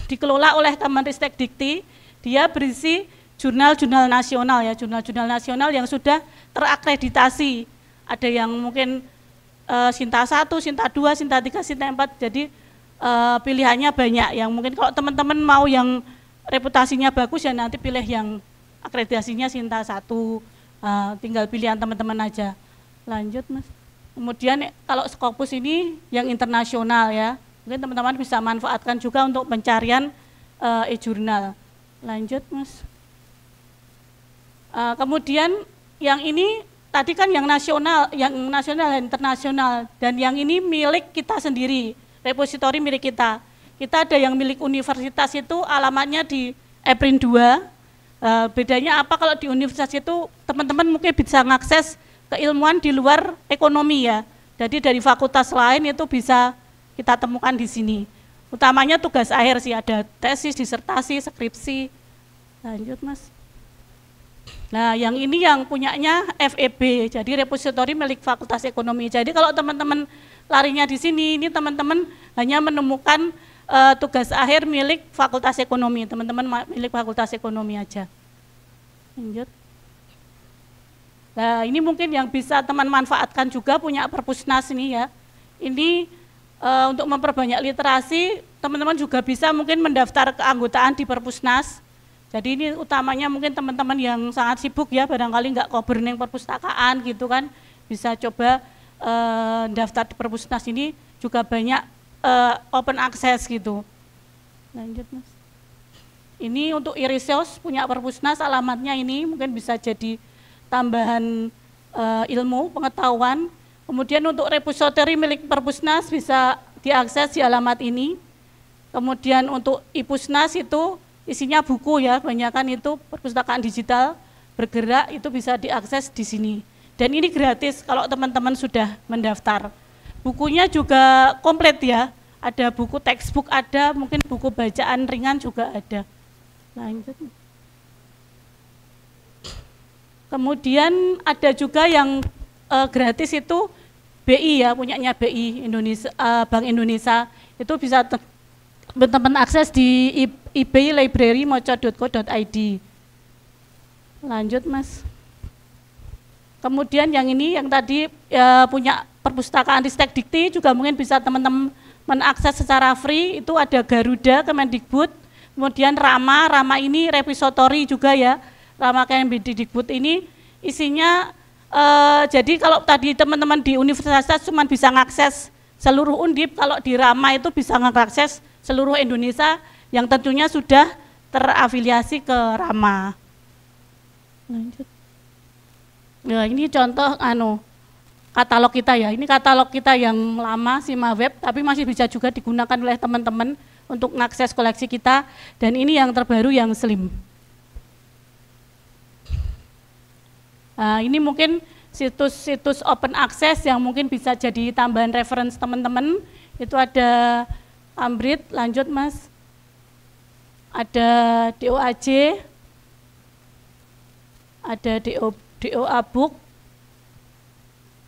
dikelola oleh Kemenristek Dikti. Dia berisi jurnal-jurnal nasional ya, jurnal-jurnal nasional yang sudah terakreditasi. Ada yang mungkin Sinta 1, Sinta 2, Sinta 3, Sinta 4, jadi pilihannya banyak. Yang mungkin kalau teman-teman mau yang reputasinya bagus ya nanti pilih yang akreditasinya Sinta 1, tinggal pilihan teman-teman aja. Lanjut Mas. Kemudian kalau Scopus ini yang internasional ya, mungkin teman-teman bisa manfaatkan juga untuk pencarian e-jurnal. Lanjut Mas. Kemudian yang ini tadi kan yang nasional dan internasional, dan yang ini milik kita sendiri, repositori milik kita. Kita ada yang milik universitas itu alamatnya di Eprin 2. Bedanya apa kalau di universitas itu teman-teman mungkin bisa mengakses keilmuan di luar ekonomi ya. Jadi dari fakultas lain itu bisa kita temukan di sini. Utamanya tugas akhir sih, ada tesis, disertasi, skripsi. Lanjut Mas. Nah yang ini yang punyanya FEB, jadi repositori milik Fakultas Ekonomi. Jadi kalau teman-teman larinya di sini, ini teman-teman hanya menemukan tugas akhir milik Fakultas Ekonomi, teman-teman milik Fakultas Ekonomi aja. Lanjut. Nah ini mungkin yang bisa teman manfaatkan juga punya Perpusnas ini ya. Ini untuk memperbanyak literasi, teman-teman juga bisa mungkin mendaftar keanggotaan di Perpusnas. Jadi ini utamanya mungkin teman-teman yang sangat sibuk ya, barangkali nggak cover ning perpustakaan gitu kan, bisa coba daftar di Perpusnas ini juga banyak open access gitu. Lanjut Mas. Ini untuk Iriseos punya Perpusnas, alamatnya ini mungkin bisa jadi tambahan ilmu, pengetahuan. Kemudian untuk repositori milik Perpusnas bisa diakses di alamat ini. Kemudian untuk Ipusnas itu isinya buku ya, kebanyakan itu perpustakaan digital bergerak, itu bisa diakses di sini. Dan ini gratis kalau teman-teman sudah mendaftar. Bukunya juga komplit ya, ada buku textbook ada, mungkin buku bacaan ringan juga ada. Lanjut. Kemudian ada juga yang gratis itu BI ya, punyanya BI Indonesia, Bank Indonesia, itu bisa teman-teman akses di ibilibrary.moco.co.id. Lanjut Mas. Kemudian yang ini yang tadi punya perpustakaan Ristek Dikti juga mungkin bisa teman-teman mengakses secara free, itu ada Garuda Kemendikbud, kemudian Rama ini repositori juga ya. Rama Kemendikbud ini isinya jadi kalau tadi teman-teman di universitas cuma bisa mengakses seluruh Undip, kalau di Rama itu bisa mengakses seluruh Indonesia yang tentunya sudah terafiliasi ke Rama. Lanjut. Nah, ini contoh katalog kita ya. Ini katalog kita yang lama Simaweb, tapi masih bisa juga digunakan oleh teman-teman untuk mengakses koleksi kita, dan ini yang terbaru yang slim. Ini mungkin situs-situs open access yang mungkin bisa jadi tambahan reference teman-teman. Itu ada Ambrit, lanjut Mas. Ada DOAJ, ada DOA Book,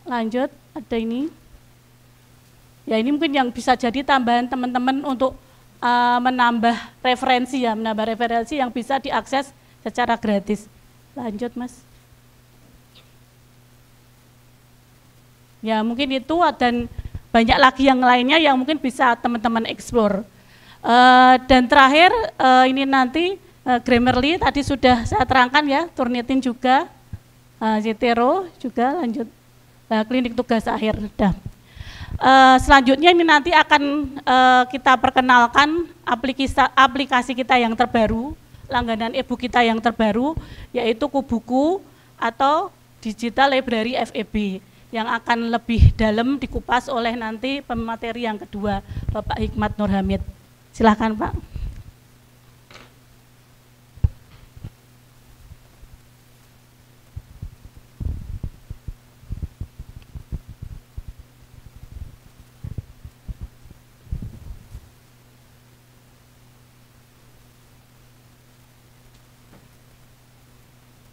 lanjut ada ini. Ya ini mungkin yang bisa jadi tambahan teman-teman untuk menambah referensi ya, menambah referensi yang bisa diakses secara gratis. Lanjut Mas. Ya mungkin itu, dan banyak lagi yang lainnya yang mungkin bisa teman-teman explore. Dan terakhir ini nanti Grammarly tadi sudah saya terangkan ya, Turnitin juga, Zotero juga, lanjut klinik tugas akhir. Selanjutnya ini nanti akan kita perkenalkan aplikasi kita yang terbaru, langganan e-book kita yang terbaru, yaitu Kubuku atau Digital Library FEB, yang akan lebih dalam dikupas oleh nanti pemateri yang kedua, Bapak Hikmat Nur Hamid. Silahkan Pak.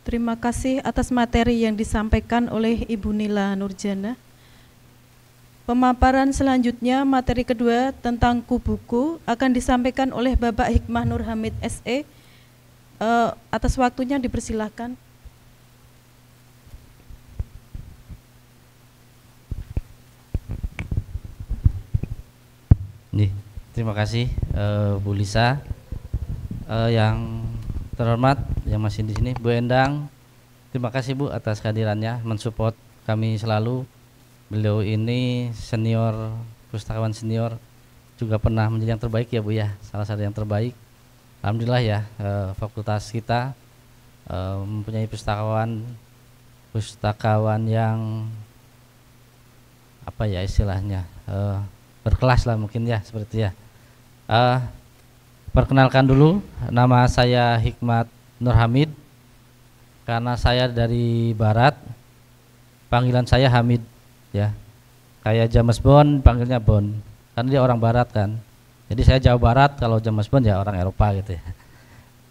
Terima kasih atas materi yang disampaikan oleh Ibu Nila Nurjana. Pemaparan selanjutnya, materi kedua tentang Kubuku akan disampaikan oleh Bapak Hikmah Nur Hamid SE. Atas waktunya dipersilahkan. Terima kasih Bu Lisa. Yang terhormat yang masih di sini, Bu Endang. Terima kasih Bu atas kehadirannya, mensupport kami selalu. Beliau ini senior, pustakawan senior, juga pernah menjadi yang terbaik ya Bu ya, salah satu yang terbaik. Alhamdulillah ya, fakultas kita mempunyai pustakawan yang apa ya istilahnya, berkelas lah mungkin ya, seperti ya. Perkenalkan dulu, nama saya Hikmat Nur Hamid. Karena saya dari Barat, panggilan saya Hamid ya. Kayak James Bond panggilnya Bond, karena dia orang Barat kan. Jadi saya Jawa Barat, kalau James Bond ya orang Eropa gitu ya.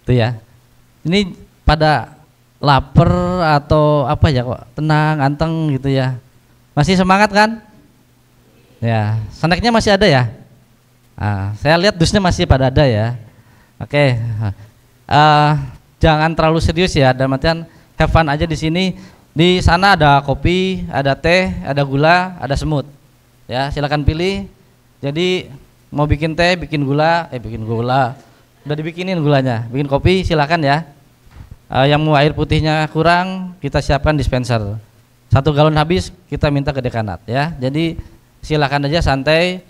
Itu ya. Ini pada lapar atau apa ya kok tenang, anteng gitu ya. Masih semangat kan? Ya, snacknya masih ada ya? Saya lihat dusnya masih pada ada ya. Oke. Jangan terlalu serius ya, dalam artian have fun aja di sini. Di sana ada kopi, ada teh, ada gula, ada semut. Ya, silakan pilih. Jadi mau bikin teh, bikin gula. Udah dibikinin gulanya. Bikin kopi silakan ya. Yang mau air putihnya kurang, kita siapkan dispenser. 1 galon habis, kita minta ke dekanat ya. Jadi silakan aja santai.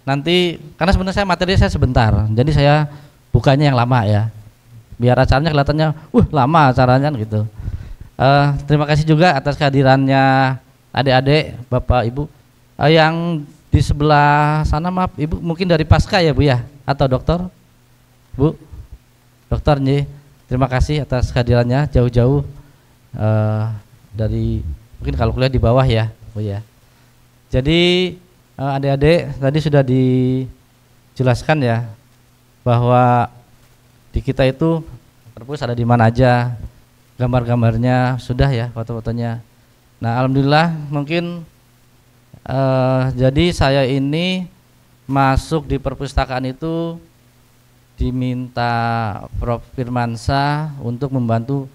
Nanti karena sebenarnya materi saya sebentar, jadi saya bukanya yang lama ya, biar acaranya kelihatannya lama acaranya gitu. Terima kasih juga atas kehadirannya adik-adik, bapak ibu. Yang di sebelah sana, maaf ibu, mungkin dari Pasca ya Bu ya, atau dokter Bu, dokter nih, terima kasih atas kehadirannya jauh-jauh dari, mungkin kalau kuliah di bawah ya Bu ya. Jadi adik-adik tadi sudah dijelaskan ya, bahwa di kita itu perpus ada di mana aja, gambar-gambarnya sudah ya, foto-fotonya. Nah alhamdulillah mungkin jadi saya ini masuk di perpustakaan itu diminta Prof. Firmansyah untuk membantu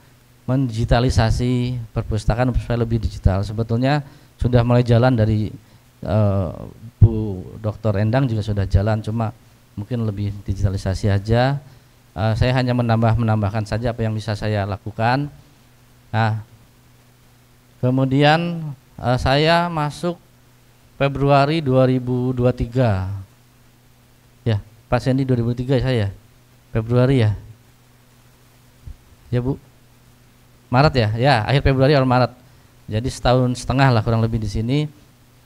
mendigitalisasi perpustakaan supaya lebih digital. Sebetulnya sudah mulai jalan dari Bu Dr. Endang juga sudah jalan, cuma mungkin lebih digitalisasi aja. Saya hanya menambahkan saja apa yang bisa saya lakukan. Nah, kemudian saya masuk Februari 2023. Ya, Pak Sendi 2003 saya. Februari ya. Ya Bu. Maret ya? Ya, akhir Februari atau Maret. Jadi setahun setengah lah kurang lebih di sini.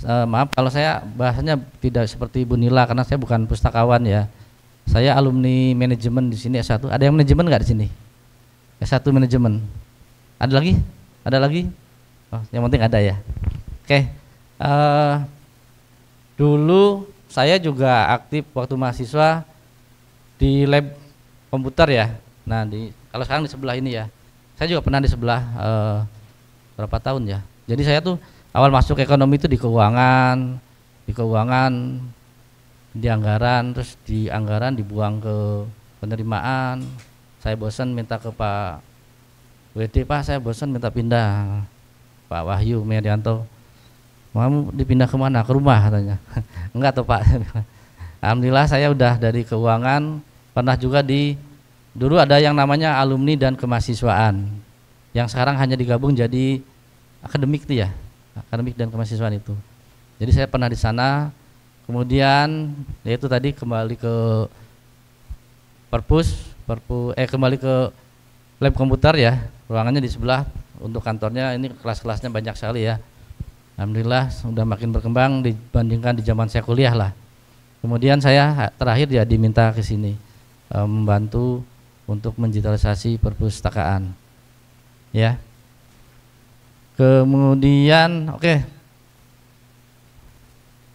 Maaf kalau saya bahasanya tidak seperti Ibu Nila, karena saya bukan pustakawan ya. Saya alumni manajemen di sini S1. Ada yang manajemen nggak di sini? S1 manajemen. Ada lagi? Ada lagi? Oh, yang penting ada ya. Oke. Dulu saya juga aktif waktu mahasiswa di lab komputer ya. Nah, kalau sekarang di sebelah ini ya. Saya juga pernah di sebelah berapa tahun ya. Jadi saya tuh awal masuk ekonomi itu di keuangan, di anggaran, terus di anggaran dibuang ke penerimaan. Saya bosan minta ke Pak WD, Pak saya bosan minta pindah. Pak Wahyu Medianto, mau dipindah kemana? Ke rumah katanya. Enggak tuh Pak. Alhamdulillah saya udah dari keuangan, pernah juga dulu ada yang namanya alumni dan kemahasiswaan, yang sekarang hanya digabung jadi akademik itu ya. Akademik dan kemahasiswaan itu. Jadi saya pernah di sana, kemudian yaitu tadi kembali ke kembali ke lab komputer ya, ruangannya di sebelah. Untuk kantornya ini kelas-kelasnya banyak sekali ya. Alhamdulillah sudah makin berkembang dibandingkan di zaman saya kuliah lah. Kemudian saya terakhir ya diminta ke sini membantu untuk mendigitalisasi perpustakaan. Ya. Kemudian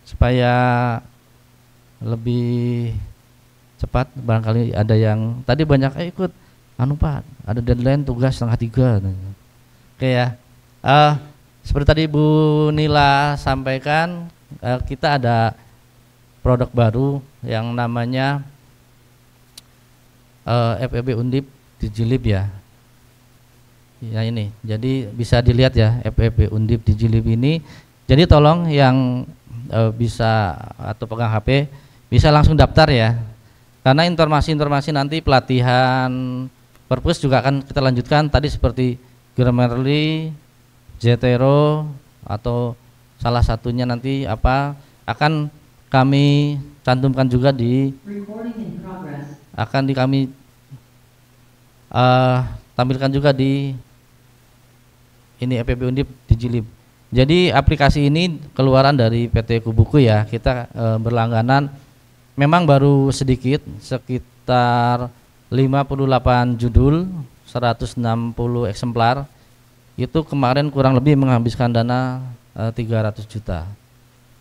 supaya lebih cepat, barangkali ada yang tadi banyak ikut Pak, ada deadline tugas 2:30. Ya. Seperti tadi Bu Nila sampaikan, kita ada produk baru yang namanya FEB Undip Digilib ya. Ya ini, jadi bisa dilihat ya FEB Undip Digilib ini. Jadi tolong yang bisa atau pegang HP bisa langsung daftar ya. Karena informasi-informasi nanti pelatihan Perpus juga akan kita lanjutkan tadi seperti Grammarly, Zotero atau salah satunya nanti apa akan kami cantumkan juga di kami tampilkan juga di ini EPB Undip Digilib. Jadi aplikasi ini keluaran dari PT Kubuku ya. Kita berlangganan memang baru sedikit sekitar 58 judul 160 eksemplar. Itu kemarin kurang lebih menghabiskan dana 300 juta.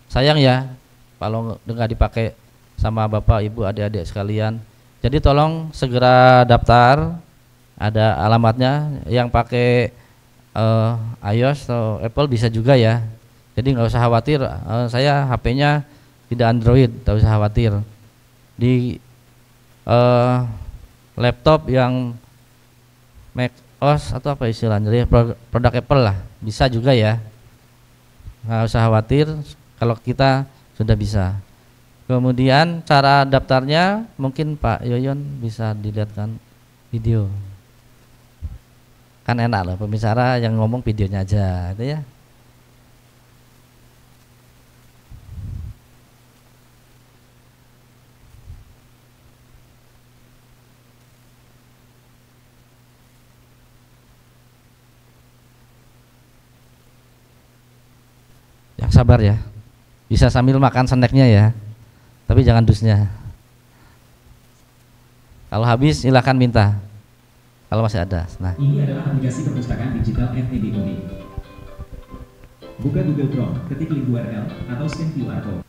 Sayang ya kalau nggak dipakai sama Bapak Ibu adik-adik sekalian. Jadi tolong segera daftar. Ada alamatnya, yang pakai iOS atau Apple bisa juga ya. Jadi nggak usah khawatir, saya HP-nya tidak Android, nggak usah khawatir. Di laptop yang macOS atau apa istilahnya, jadi produk Apple lah, bisa juga ya. Nggak usah khawatir kalau kita sudah bisa. Kemudian cara daftarnya mungkin Pak Yoyon bisa dilihatkan video. Kan enak loh pembicara yang ngomong videonya aja itu ya. Yang sabar ya. Bisa sambil makan snacknya ya. Tapi jangan dusnya. Kalau habis silakan minta. Kalau masih ada. Nah, ini adalah aplikasi perpustakaan digital FEB Undip. Buka Google Chrome, ketik link URL atau scan QR code.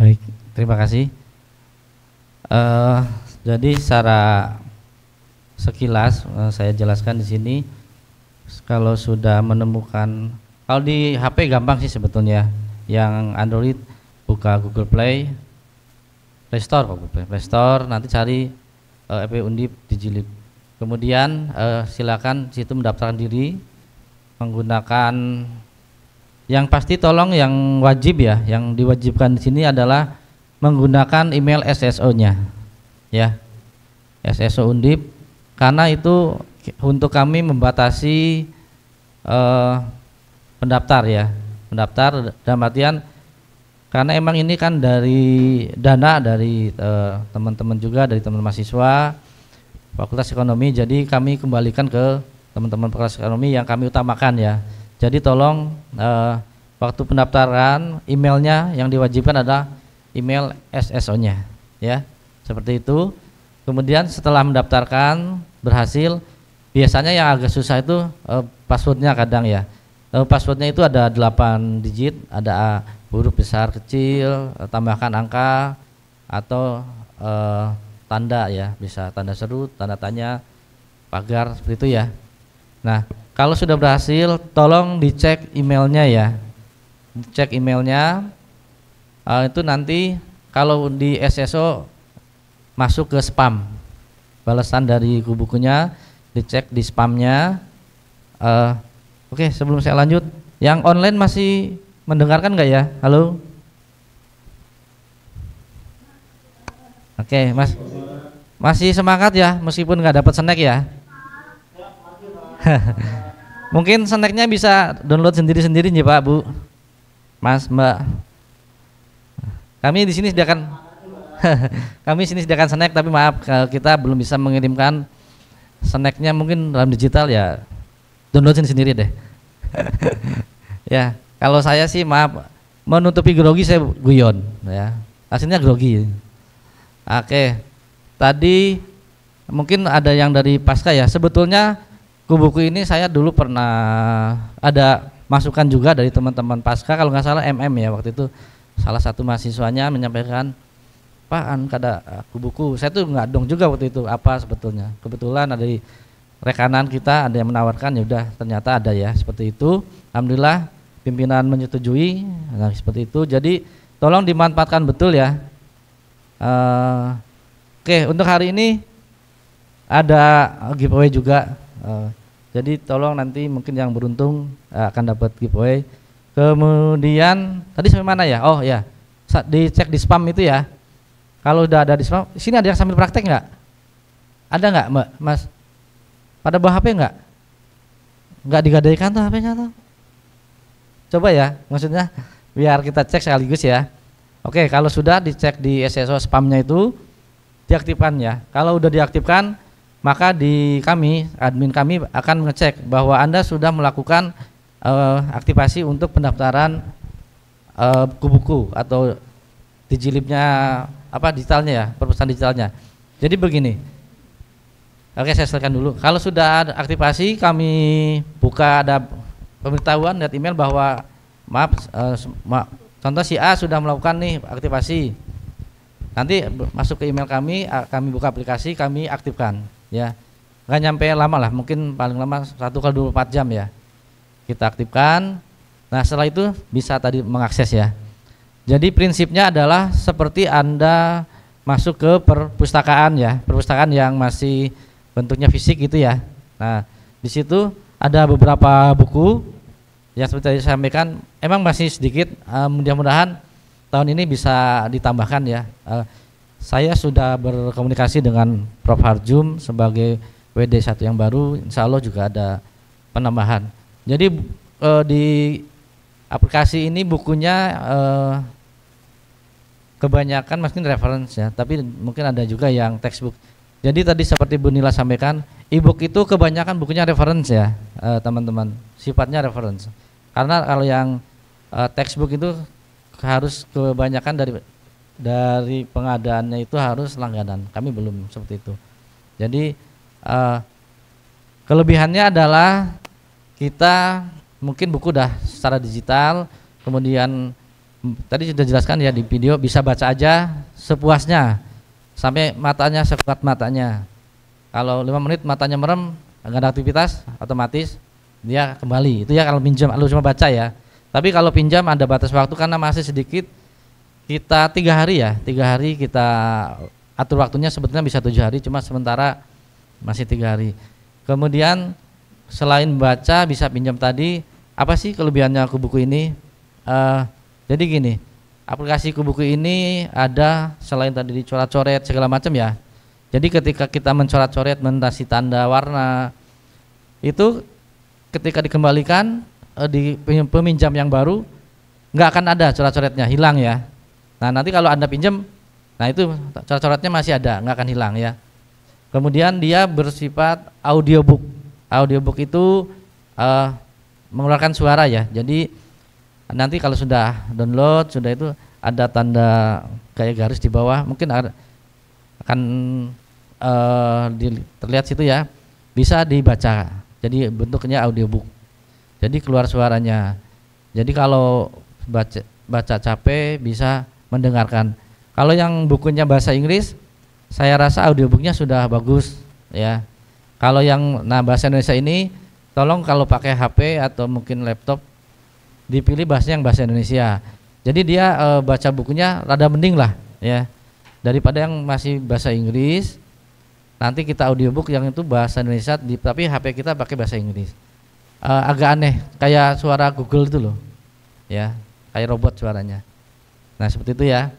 baik, terima kasih. Jadi secara sekilas saya jelaskan di sini. Kalau sudah menemukan, kalau di HP gampang sih sebetulnya. Yang Android buka Google Play Store, Play Store, nanti cari EPB Undip Digilib. Kemudian silakan situ mendaftarkan diri menggunakan. Yang pasti tolong yang wajib ya, yang diwajibkan di sini adalah menggunakan email SSO-nya, ya, SSO Undip, karena itu untuk kami membatasi pendaftar ya, pendaftar dalam artian karena emang ini kan dari dana dari teman-teman juga, dari teman mahasiswa Fakultas Ekonomi, jadi kami kembalikan ke teman-teman Fakultas Ekonomi yang kami utamakan ya. Jadi tolong waktu pendaftaran emailnya yang diwajibkan adalah email SSO-nya, ya, seperti itu. Kemudian setelah mendaftarkan berhasil, biasanya yang agak susah itu passwordnya kadang ya. Passwordnya itu ada 8 digit, ada huruf besar kecil, tambahkan angka atau tanda ya, bisa tanda seru, tanda tanya, pagar, seperti itu ya. Nah, kalau sudah berhasil, tolong dicek emailnya ya. Cek emailnya, itu nanti kalau di SSO masuk ke spam, balasan dari bukunya dicek di spamnya. Oke, sebelum saya lanjut, yang online masih mendengarkan nggak ya? Halo? Oke, Mas, masih semangat ya meskipun nggak dapat snack ya? Mungkin snacknya bisa download sendiri-sendiri nih Pak, Bu, Mas, Mbak. Kami di sini sediakan kami sini sediakan snack, tapi maaf kita belum bisa mengirimkan snacknya, mungkin dalam digital ya downloadin sendiri deh. Ya, kalau saya sih maaf menutupi grogi saya guyon ya. Hasilnya grogi. Oke. Tadi mungkin ada yang dari Pasca ya. Sebetulnya buku ini saya dulu pernah ada masukan juga dari teman-teman Pasca, kalau nggak salah ya waktu itu salah satu mahasiswanya menyampaikan, Pak, kada buku. Saya tuh nggak dong juga waktu itu apa sebetulnya. Kebetulan ada di rekanan kita ada yang menawarkan, ya udah ternyata ada ya seperti itu. Alhamdulillah pimpinan menyetujui, nah, seperti itu. Jadi tolong dimanfaatkan betul ya. Oke, untuk hari ini ada giveaway juga. Jadi tolong nanti mungkin yang beruntung akan dapat giveaway. Kemudian tadi sampai mana ya? Oh ya, dicek di spam itu ya. Kalau udah ada di spam, sini ada yang sambil praktek nggak? Ada nggak, Mbak, Mas? Pada bawa HP nggak? Nggak digadaikan tuh HP-nya tuh. Coba ya, maksudnya biar kita cek sekaligus ya. Oke, kalau sudah dicek di SSO spamnya itu diaktifkan ya. Kalau udah diaktifkan, maka di kami, admin kami akan mengecek bahwa Anda sudah melakukan aktivasi untuk pendaftaran buku atau digilibnya apa digitalnya ya, perpustakaan digitalnya. Jadi begini, oke saya selesaikan dulu. Kalau sudah ada aktivasi, kami buka ada pemberitahuan lihat email bahwa maaf, contoh si A sudah melakukan nih aktivasi. Nanti masuk ke email kami buka aplikasi, kami aktifkan ya. Nggak nyampe lama lah, mungkin paling lama 1x24 jam ya. Kita aktifkan. Nah setelah itu bisa tadi mengakses ya. Jadi prinsipnya adalah seperti Anda masuk ke perpustakaan ya, perpustakaan yang masih bentuknya fisik gitu ya. Nah, di situ ada beberapa buku yang seperti tadi saya sampaikan, emang masih sedikit, mudah-mudahan tahun ini bisa ditambahkan ya. Saya sudah berkomunikasi dengan Prof. Harjum sebagai WD1 yang baru, insya Allah juga ada penambahan. Jadi di aplikasi ini bukunya kebanyakan mungkin reference ya, tapi mungkin ada juga yang textbook. Jadi tadi seperti Bu Nila sampaikan, e-book itu kebanyakan bukunya reference ya, teman-teman, sifatnya reference. Karena kalau yang textbook itu harus kebanyakan dari pengadaannya itu harus langganan. Kami belum seperti itu. Jadi kelebihannya adalah kita mungkin buku dah secara digital, kemudian tadi sudah jelaskan ya di video, bisa baca aja sepuasnya sampai matanya sekuat matanya. Kalau 5 menit matanya merem, nggak ada aktivitas, otomatis dia kembali. Itu ya kalau pinjam, lu cuma baca ya. Tapi kalau pinjam ada batas waktu karena masih sedikit. Kita 3 hari ya, 3 hari kita atur waktunya, sebetulnya bisa 7 hari, cuma sementara masih 3 hari. Kemudian selain baca bisa pinjam tadi, apa sih kelebihannya buku ini? Jadi gini, aplikasi buku ini ada selain tadi dicoret-coret segala macam ya. Jadi ketika kita mencoret-coret, menandasi tanda warna, itu ketika dikembalikan di peminjam yang baru nggak akan ada coret-coretnya, hilang ya. Nah nanti kalau Anda pinjam, nah itu coret-coretnya masih ada, nggak akan hilang ya. Kemudian dia bersifat audiobook. Audiobook itu mengeluarkan suara ya. Jadi nanti kalau sudah download, sudah itu ada tanda kayak garis di bawah, mungkin akan terlihat situ ya, bisa dibaca. Jadi bentuknya audiobook. Jadi keluar suaranya. Jadi kalau baca capek bisa mendengarkan. Kalau yang bukunya bahasa Inggris, saya rasa audiobooknya sudah bagus ya. Kalau yang bahasa Indonesia ini, tolong kalau pakai HP atau mungkin laptop dipilih bahasanya yang bahasa Indonesia. Jadi dia baca bukunya rada mending lah ya, daripada yang masih bahasa Inggris. Nanti kita audiobook yang itu bahasa Indonesia, tapi HP kita pakai bahasa Inggris. Agak aneh, kayak suara Google itu loh ya, kayak robot suaranya. Nah seperti itu ya,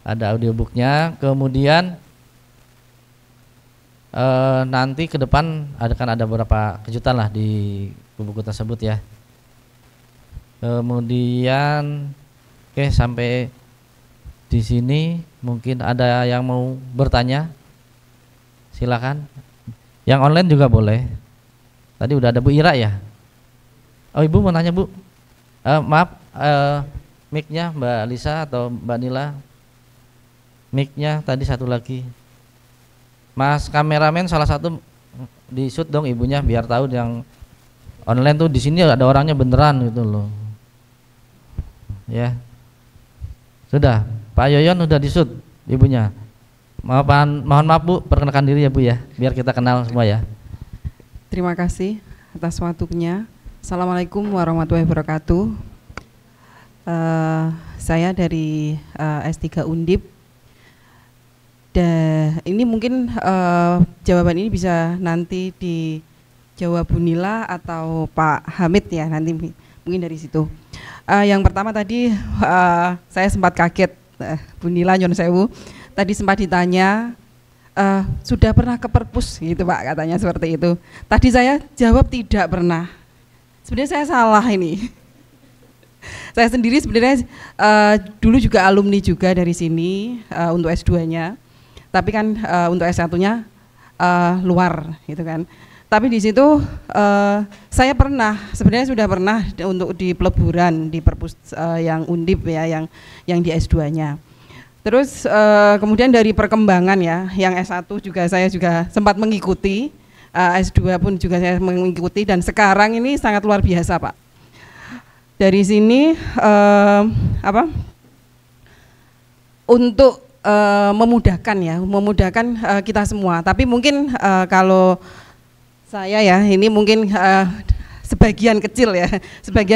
ada audiobooknya. Kemudian nanti ke depan akan ada beberapa kejutan lah di buku tersebut ya. Kemudian oke, sampai di sini mungkin ada yang mau bertanya, silakan. Yang online juga boleh. Tadi udah ada Bu Ira ya. Oh Ibu mau nanya Bu. Maaf, mic-nya Mbak Lisa atau Mbak Nila. Mic-nya tadi satu lagi. Mas kameramen salah satu di shoot dong ibunya biar tahu yang online tuh di sini ada orangnya beneran gitu loh. Ya. Sudah, Pak Yoyon udah di shoot ibunya. Mohon maaf Bu, perkenalkan diri ya Bu ya, biar kita kenal semua ya. Terima kasih atas waktunya. Assalamualaikum warahmatullahi wabarakatuh. Saya dari S3 Undip. Ini mungkin jawaban ini bisa nanti dijawab Bu Nila atau Pak Hamid ya, nanti mungkin dari situ. Yang pertama tadi saya sempat kaget, Bu Nila Nyon Sewu, tadi sempat ditanya sudah pernah ke perpus gitu Pak, katanya seperti itu. Tadi saya jawab tidak pernah. Sebenarnya saya salah ini. Saya sendiri sebenarnya dulu juga alumni juga dari sini untuk S2-nya. Tapi kan untuk S1-nya luar gitu kan. Tapi di situ saya pernah, sebenarnya sudah pernah untuk di peleburan di perpus yang Undip ya, yang di S2-nya. Terus kemudian dari perkembangan ya, yang S1 juga saya juga sempat mengikuti, S2 pun juga saya mengikuti, dan sekarang ini sangat luar biasa Pak. Dari sini untuk memudahkan ya, kita semua. Tapi mungkin kalau saya ya, ini mungkin sebagian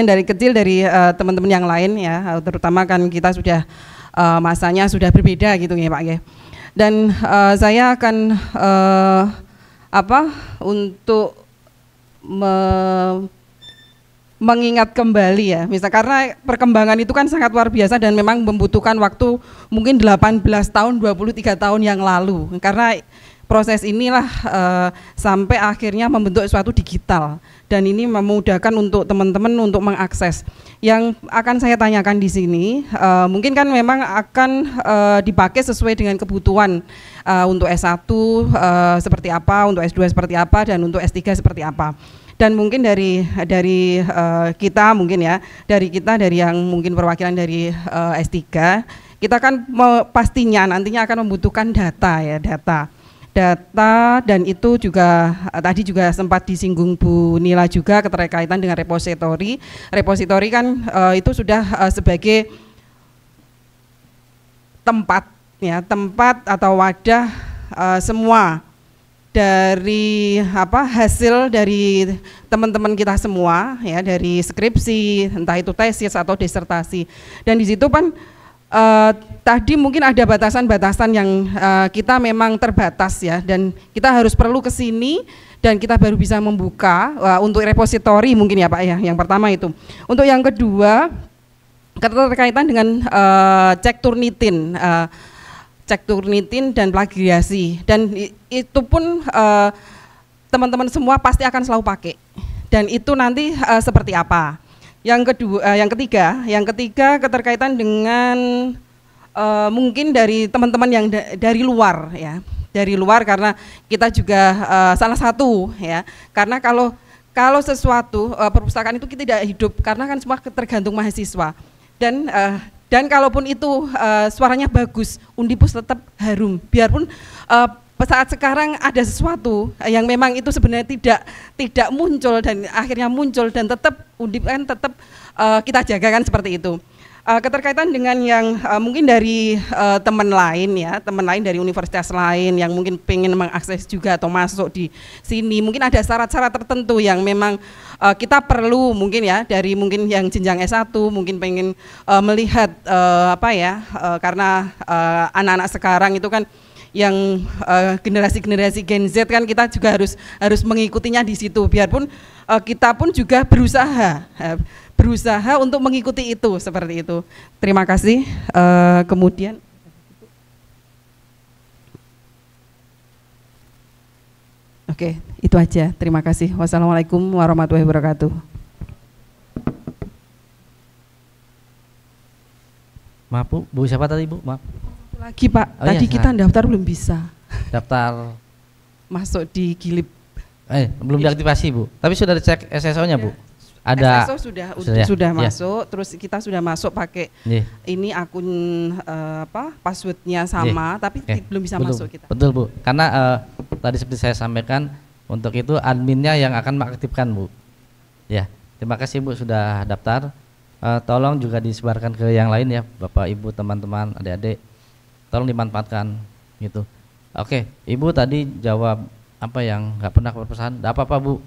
dari teman-teman yang lain ya, terutama kan kita sudah masanya sudah berbeda gitu ya Pak ya. Dan saya akan untuk mengingat kembali ya, misal karena perkembangan itu kan sangat luar biasa dan memang membutuhkan waktu mungkin 18 tahun, 23 tahun yang lalu, karena proses inilah sampai akhirnya membentuk suatu digital, dan ini memudahkan untuk teman-teman untuk mengakses. Yang akan saya tanyakan di sini mungkin kan memang akan dipakai sesuai dengan kebutuhan, untuk S1 seperti apa, untuk S2 seperti apa, dan untuk S3 seperti apa. Dan mungkin dari kita mungkin ya, dari yang mungkin perwakilan dari S3, kita kan pastinya nantinya akan membutuhkan data ya, data, dan itu juga tadi juga sempat disinggung Bu Nila juga keterkaitan dengan repositori. Repositori kan itu sudah sebagai tempat ya, tempat atau wadah semua dari hasil dari teman-teman kita semua ya, dari skripsi, entah itu tesis atau disertasi. Dan di situ kan tadi mungkin ada batasan-batasan yang kita memang terbatas ya, dan kita harus perlu ke sini dan kita baru bisa membuka untuk repositori mungkin ya Pak ya, yang pertama itu. Untuk yang kedua, keterkaitan dengan cek Turnitin dan plagiasi, dan itu pun teman-teman semua pasti akan selalu pakai, dan itu nanti seperti apa. Yang ketiga keterkaitan dengan mungkin dari teman-teman yang dari luar ya, dari luar, karena kita juga salah satu ya, karena kalau kalau sesuatu perpustakaan itu kita tidak hidup karena kan semua tergantung mahasiswa dan kalaupun itu suaranya bagus, Undipus tetap harum biarpun saat sekarang ada sesuatu yang memang itu sebenarnya tidak muncul dan akhirnya muncul dan tetap Undip kan tetap kita jaga kan seperti itu. Keterkaitan dengan yang mungkin dari teman lain dari universitas lain yang mungkin pengen mengakses juga atau masuk di sini, mungkin ada syarat-syarat tertentu yang memang kita perlu mungkin ya dari mungkin yang jenjang S1 mungkin pengen melihat karena anak-anak sekarang itu kan yang generasi-generasi Gen Z kan kita juga harus mengikutinya di situ biarpun kita pun juga berusaha untuk mengikuti itu seperti itu. Terima kasih. Kemudian oke, itu aja. Terima kasih. Wassalamualaikum warahmatullahi wabarakatuh. Maaf Bu, siapa tadi Bu? Maaf. Lagi Pak, tadi kita daftar belum bisa. Daftar masuk di Gilip. Belum diaktifasi Bu, tapi sudah dicek SSO-nya Bu? Ada SSO sudah masuk, terus kita sudah masuk pakai ini akun passwordnya sama, tapi belum bisa masuk kita. Betul Bu, karena tadi seperti saya sampaikan untuk itu adminnya yang akan mengaktifkan Bu. Ya, terima kasih Bu sudah daftar. Tolong juga disebarkan ke yang lain ya, Bapak Ibu teman-teman adik-adik, tolong dimanfaatkan gitu. Oke, Ibu tadi jawab apa yang nggak pernah ke perpustakaan, nggak apa-apa Bu.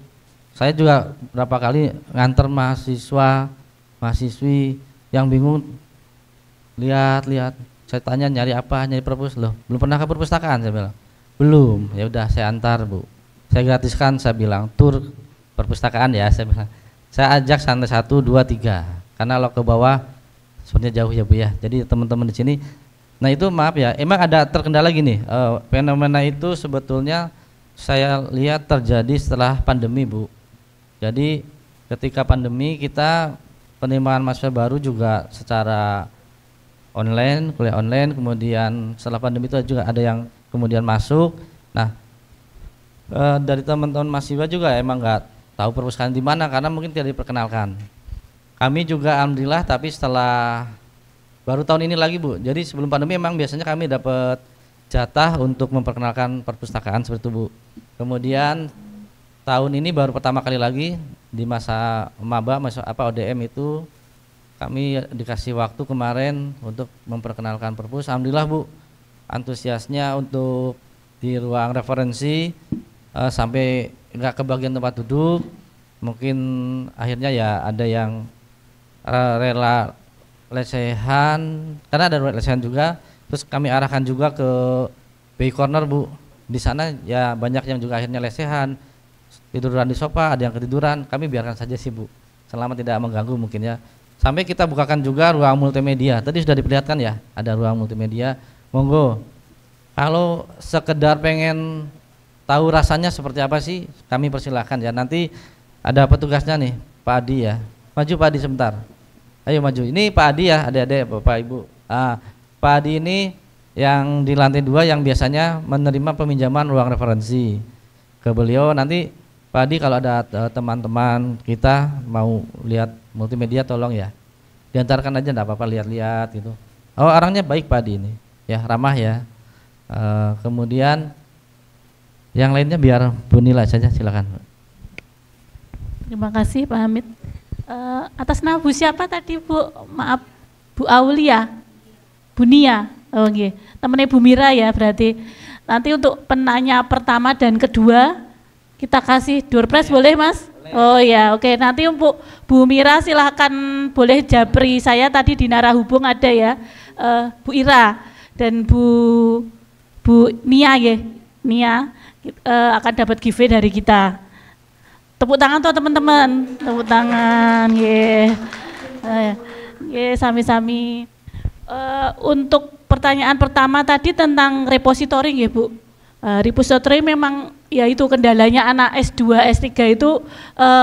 Saya juga berapa kali nganter mahasiswi yang bingung, lihat, saya tanya nyari apa, nyari perpus, loh belum pernah ke perpustakaan, saya bilang belum, ya udah saya antar Bu, saya gratiskan, saya bilang tur perpustakaan ya, saya bilang saya ajak santai 1, 2, 3, karena kalau ke bawah sebenarnya jauh ya Bu ya, jadi teman-teman di sini. Nah itu maaf ya, emang ada terkendala gini, fenomena itu sebetulnya saya lihat terjadi setelah pandemi Bu. Jadi ketika pandemi kita penerimaan mahasiswa baru juga secara online, kuliah online, kemudian setelah pandemi itu juga ada yang kemudian masuk. Nah dari teman-teman mahasiswa juga emang nggak tahu perpustakaan di mana karena mungkin tidak diperkenalkan. Kami juga alhamdulillah, tapi setelah baru tahun ini lagi Bu. Jadi sebelum pandemi emang biasanya kami dapat jatah untuk memperkenalkan perpustakaan seperti itu Bu. Kemudian tahun ini baru pertama kali lagi di masa maba, ODM itu kami dikasih waktu kemarin untuk memperkenalkan perpus. Alhamdulillah Bu, antusiasnya untuk di ruang referensi sampai nggak ke bagian tempat duduk. Mungkin akhirnya ya ada yang rela lesehan, karena ada lesehan juga. Terus kami arahkan juga ke B corner Bu. Di sana ya banyak yang juga akhirnya lesehan, tiduran di sofa, ada yang ketiduran. Kami biarkan saja sih Bu, selama tidak mengganggu mungkin ya. Sampai kita bukakan juga ruang multimedia. Tadi sudah diperlihatkan ya, ada ruang multimedia. Monggo, kalau sekedar pengen tahu rasanya seperti apa sih, kami persilahkan ya. Nanti ada petugasnya nih, Pak Adi ya. Maju Pak Adi sebentar. Ayo maju. Ini Pak Adi ya, adik-adik, Bapak Ibu. Pak Adi ini yang di lantai 2 yang biasanya menerima peminjaman ruang referensi ke beliau. Nanti Pak Adi kalau ada teman-teman kita mau lihat multimedia tolong ya diantarkan aja, enggak apa-apa, lihat-lihat gitu. Oh orangnya baik Pak Adi ini ya, ramah ya. Kemudian yang lainnya biar Bu Nila saja, silakan. Terima kasih Pak Hamid. Atas nama Bu siapa tadi Bu? Maaf, Bu Aulia, Bu Nia. Oh okay. Temennya Bu Mira ya berarti. Nanti untuk penanya pertama dan kedua kita kasih door prize boleh Mas? Boleh. Oh ya, oke. Nanti untuk Bu Mira silahkan boleh japri saya tadi di narahubung ada ya, Bu Ira dan Bu Nia ya, Nia akan dapat giveaway dari kita. Tepuk tangan tuh teman-teman, tepuk tangan, sami-sami. Untuk pertanyaan pertama tadi tentang repository ya Bu. Repository memang ya itu kendalanya anak S2, S3 itu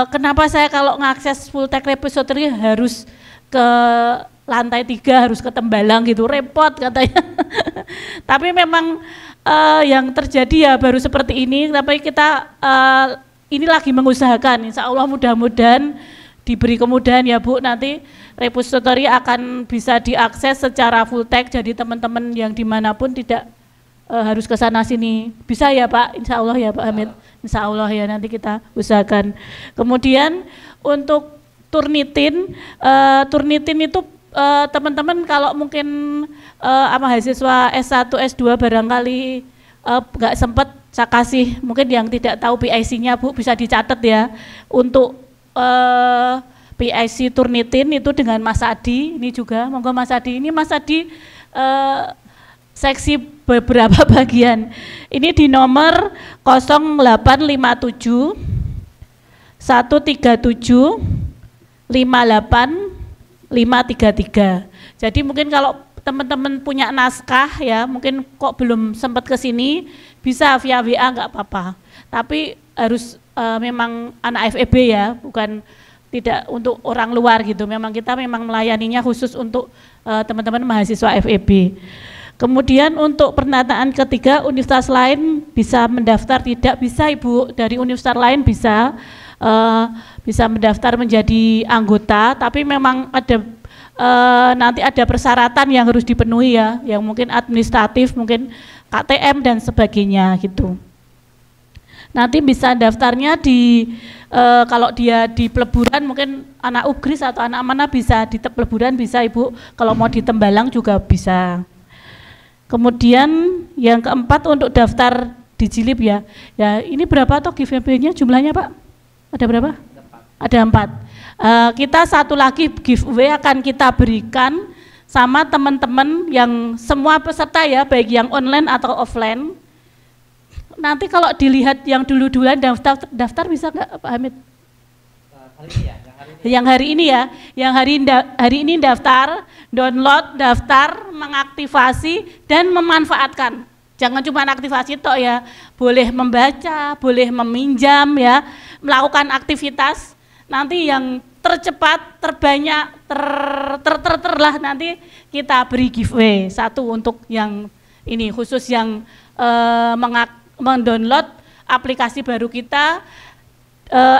kenapa saya kalau ngakses full text repository harus ke lantai 3, harus ke Tembalang gitu, repot katanya. Tapi memang yang terjadi ya baru seperti ini, tapi kita ini lagi mengusahakan, insya Allah mudah-mudahan diberi kemudahan ya Bu, nanti repository akan bisa diakses secara full text, jadi teman-teman yang dimanapun tidak harus ke sana sini, bisa ya Pak, insya Allah ya Pak Hamid, insya Allah ya, nanti kita usahakan. Kemudian untuk Turnitin, Turnitin itu teman-teman kalau mungkin mahasiswa S1, S2 barangkali nggak sempat, saya kasih mungkin yang tidak tahu PIC-nya Bu, bisa dicatat ya. Untuk PIC Turnitin itu dengan Mas Adi, ini juga, monggo Mas Adi, ini Mas Adi seksi beberapa bagian. Ini di nomor 0857 137 58 533. Jadi mungkin kalau teman-teman punya naskah ya, mungkin kok belum sempat ke sini, bisa via WA nggak apa-apa. Tapi harus memang anak FEB ya, bukan tidak untuk orang luar gitu. Memang kita memang melayaninya khusus untuk teman-teman mahasiswa FEB. Kemudian untuk pernataan ketiga, universitas lain bisa mendaftar, tidak bisa Ibu, dari universitas lain bisa mendaftar menjadi anggota, tapi memang ada nanti ada persyaratan yang harus dipenuhi ya, yang mungkin administratif, mungkin KTM dan sebagainya gitu. Nanti bisa daftarnya di kalau dia di peleburan, mungkin anak Ugris atau anak mana bisa di peleburan bisa Ibu, kalau mau di Tembalang juga bisa. Kemudian yang keempat untuk daftar di Jilib ya. Ya ini berapa toh giveaway-nya jumlahnya Pak? Ada berapa? Ada 4. Kita satu lagi giveaway akan kita berikan sama teman-teman yang semua peserta ya, baik yang online atau offline. Nanti kalau dilihat yang dulu-duluan daftar bisa nggak Pak Hamid? Yang hari ini ya, yang hari ini daftar, download, daftar, mengaktifasi dan memanfaatkan. Jangan cuma aktivasi toh ya, boleh membaca, boleh meminjam ya, melakukan aktivitas. Nanti yang tercepat, terbanyak, terlah nanti kita beri giveaway satu untuk yang ini khusus yang mendownload aplikasi baru kita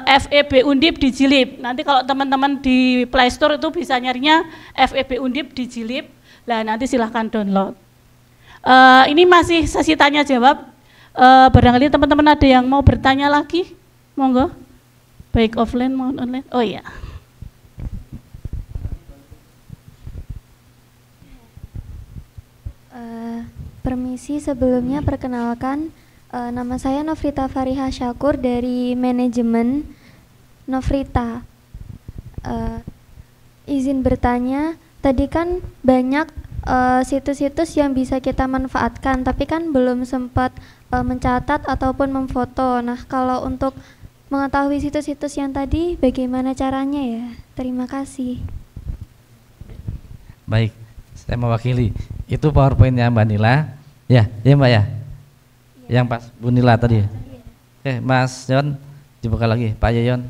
FEB Undip di Jilib. Nanti kalau teman-teman di Play Store itu bisa nyarinya FEB Undip di Jilib. Lah nanti silahkan download. Ini masih sesi tanya jawab. Barangkali teman-teman ada yang mau bertanya lagi, monggo. Baik offline maupun online. Oh iya. Permisi, sebelumnya perkenalkan, nama saya Nofrita Fariha Syakur dari manajemen Nofrita. Izin bertanya, tadi kan banyak situs-situs yang bisa kita manfaatkan, tapi kan belum sempat mencatat ataupun memfoto. Nah, kalau untuk mengetahui situs-situs yang tadi, bagaimana caranya ya? Terima kasih. Baik, saya mewakili. Itu PowerPoint-nya Mbak Nila. Ya Mbak ya. Yang pas Bu Nila tadi. Oke, Mas Yon, dibuka lagi. Pak Yeyon.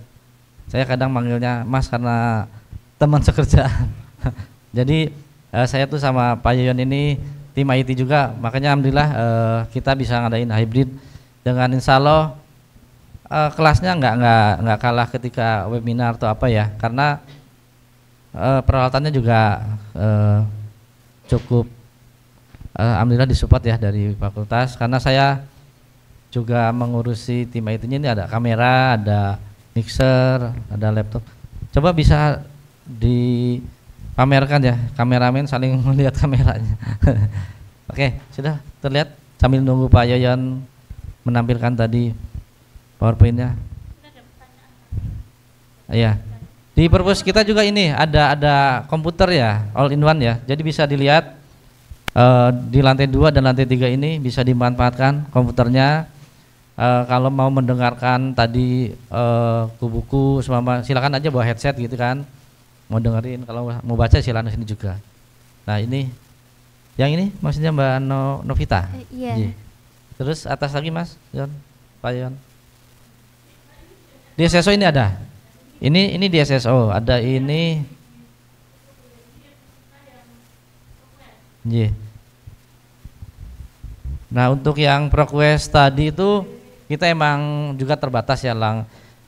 Saya kadang manggilnya Mas karena teman sekerjaan. Jadi saya tuh sama Pak Yeyon ini tim IT juga, makanya alhamdulillah kita bisa ngadain hybrid dengan insya Allah kelasnya nggak kalah ketika webinar atau apa ya, karena peralatannya juga cukup alhamdulillah disupport ya dari fakultas, karena saya juga mengurusi tim IT-nya. Ini ada kamera, ada mixer, ada laptop. Coba bisa dipamerkan ya, kameramen saling melihat kameranya. Oke, sudah terlihat sambil nunggu Pak Yoyon menampilkan tadi PowerPoint-nya. Iya. Di perpus kita juga ini ada komputer ya, all in one ya. Jadi bisa dilihat di lantai 2 dan lantai 3 ini bisa dimanfaatkan komputernya. Kalau mau mendengarkan tadi buku semua, silakan aja bawa headset gitu kan. Mau dengerin, kalau mau baca silakan sini juga. Nah, ini yang ini maksudnya Mbak Novita. Iya. Terus atas lagi Mas Yon, Pak Yon. Di SSO ini ada. Ini di SSO, ada ini. Nah, untuk yang ProQuest tadi itu kita emang juga terbatas ya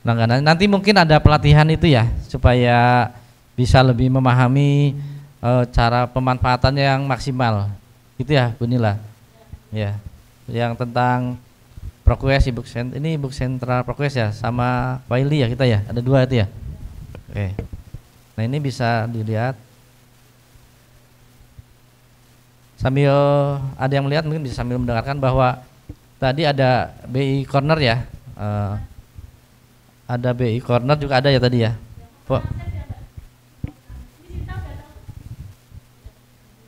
langganan. Nanti mungkin ada pelatihan itu ya supaya bisa lebih memahami cara pemanfaatannya yang maksimal. Gitu ya, Bu Nila. Ya. Yang tentang ProQuest ini e-book sentral ProQuest ya sama Wiley ya kita ya. Ada 2 itu ya. Oke. Nah, ini bisa dilihat. Sambil ada yang melihat mungkin bisa sambil mendengarkan bahwa tadi ada BI Corner ya. Ada BI Corner juga ada ya tadi ya.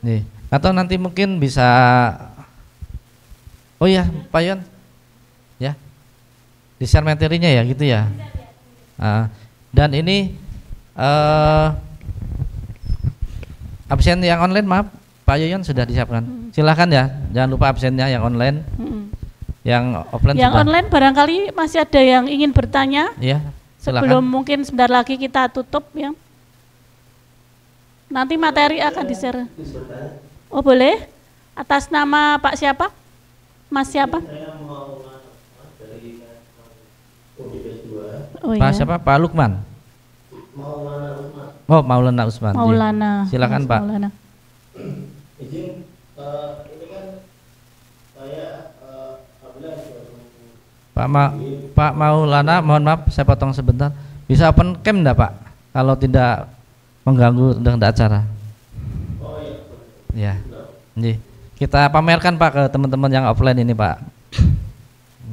Nih, atau nanti mungkin bisa. Oh ya, Pak Yon. Ya. Di-share materinya ya gitu ya. Dan ini absen yang online maaf Pak Yoyon sudah disiapkan. Silakan ya, jangan lupa absennya yang online. Yang offline yang sudah. Online barangkali masih ada yang ingin bertanya. Iya, silakan. Sebelum mungkin sebentar lagi kita tutup ya. Nanti materi akan di-share. Oh boleh? Atas nama Pak siapa? Mas siapa? Oh, Pak iya. siapa? Pak Lukman. Oh, Maulana Usman. Maulana. Silakan Mas Pak. Maulana. Izin, ini kan saya Pak Maulana, mohon maaf saya potong sebentar. Bisa open cam enggak Pak? Kalau tidak mengganggu dengan acara. Oh Ya. iya. Nih, kita pamerkan Pak ke teman-teman yang offline ini Pak.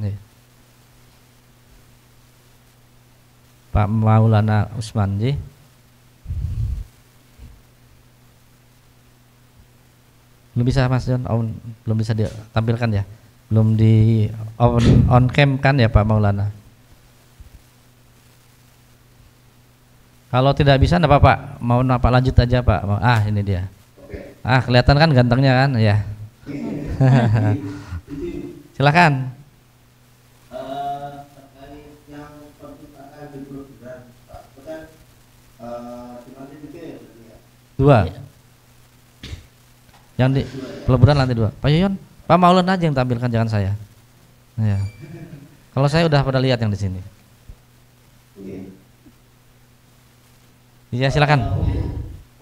Nih. Pak Maulana Usman, ji. Belum bisa Mas John, belum bisa ditampilkan ya, belum di on cam kan ya Pak Maulana. Kalau tidak bisa enggak apa-apa, mau apa lanjut aja Pak. Ini dia. Kelihatan kan gantengnya kan ya. Silakan. Terkait yang perpustakaan di peleburan, Pak, itu kan dimana juga ya? 2. Yang di peleburan lantai 2. Pak Yoyon, Pak Maulana aja yang tampilkan, jangan saya. Ya. Kalau saya udah pada lihat yang di sini. Iya, silakan.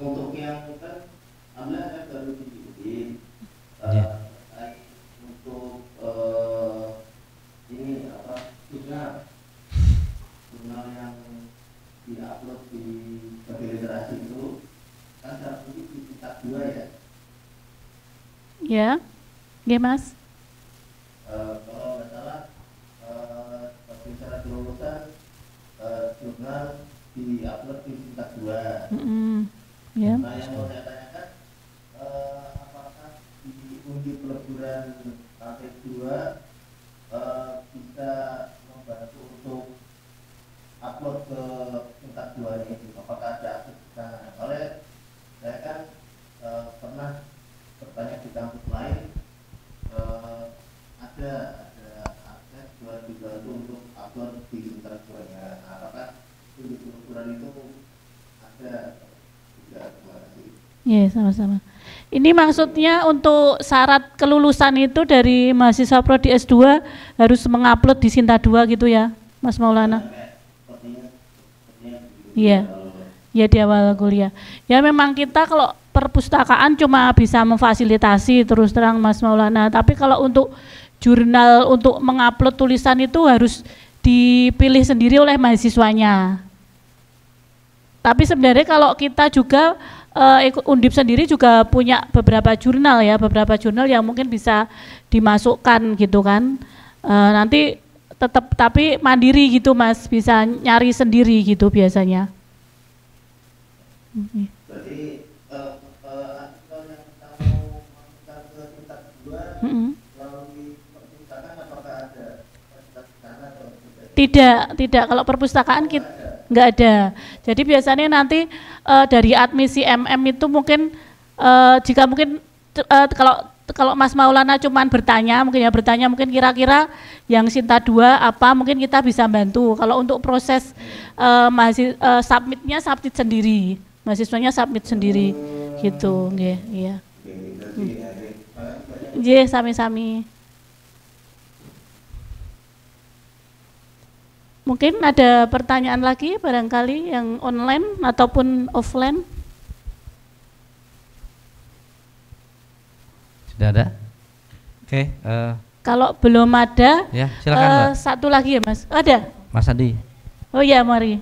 Untuk yang kan alhamdulillah saya baru diikuti. Untuk ini apa? Jurnal yang diupload di sebagai literasi itu kan saat ini di tingkat 2 ya. Ya, Mas. Kalau nggak salah, seperti syarat kelulusan jurnal di-upload di tingkat 2. Ya. Nah, yang mau saya tanyakan, apakah di undi peleburan lantai 2 bisa membantu untuk upload ke tingkat 2 ini? Apakah ada akses di sana? Soalnya saya kan pernah bertanya di kampus lain, ada akses buat dibantu untuk upload di tingkat 2-nya. Apakah di peleburan itu ada? Iya, sama-sama. Ini maksudnya untuk syarat kelulusan itu dari mahasiswa prodi S2 harus mengupload di Sinta 2 gitu ya, Mas Maulana? Iya. Ya di awal kuliah. Ya memang kita kalau perpustakaan cuma bisa memfasilitasi terus terang Mas Maulana, tapi kalau untuk jurnal untuk mengupload tulisan itu harus dipilih sendiri oleh mahasiswanya. Tapi sebenarnya kalau kita juga Undip sendiri juga punya beberapa jurnal ya, beberapa jurnal yang mungkin bisa dimasukkan gitu kan. Nanti tetap tapi mandiri gitu Mas, bisa nyari sendiri gitu biasanya. Berarti artikel yang kamu masukkan ke tingkat 2 melalui perpustakaan apakah ada sana atau Tidak. Kalau perpustakaan kita nggak ada. Jadi biasanya nanti dari admisi MM itu mungkin jika mungkin kalau Mas Maulana cuman bertanya mungkin kira-kira yang Sinta 2 apa mungkin kita bisa bantu. Kalau untuk proses submit sendiri, mahasiswanya submit sendiri gitu, nggih, iya. Nggih, sami-sami. Mungkin ada pertanyaan lagi barangkali yang online ataupun offline. Sudah ada? Oke. Kalau belum ada, ya silakan Mbak. Satu lagi ya Mas. Ada? Mas Adi. Oh ya, mari.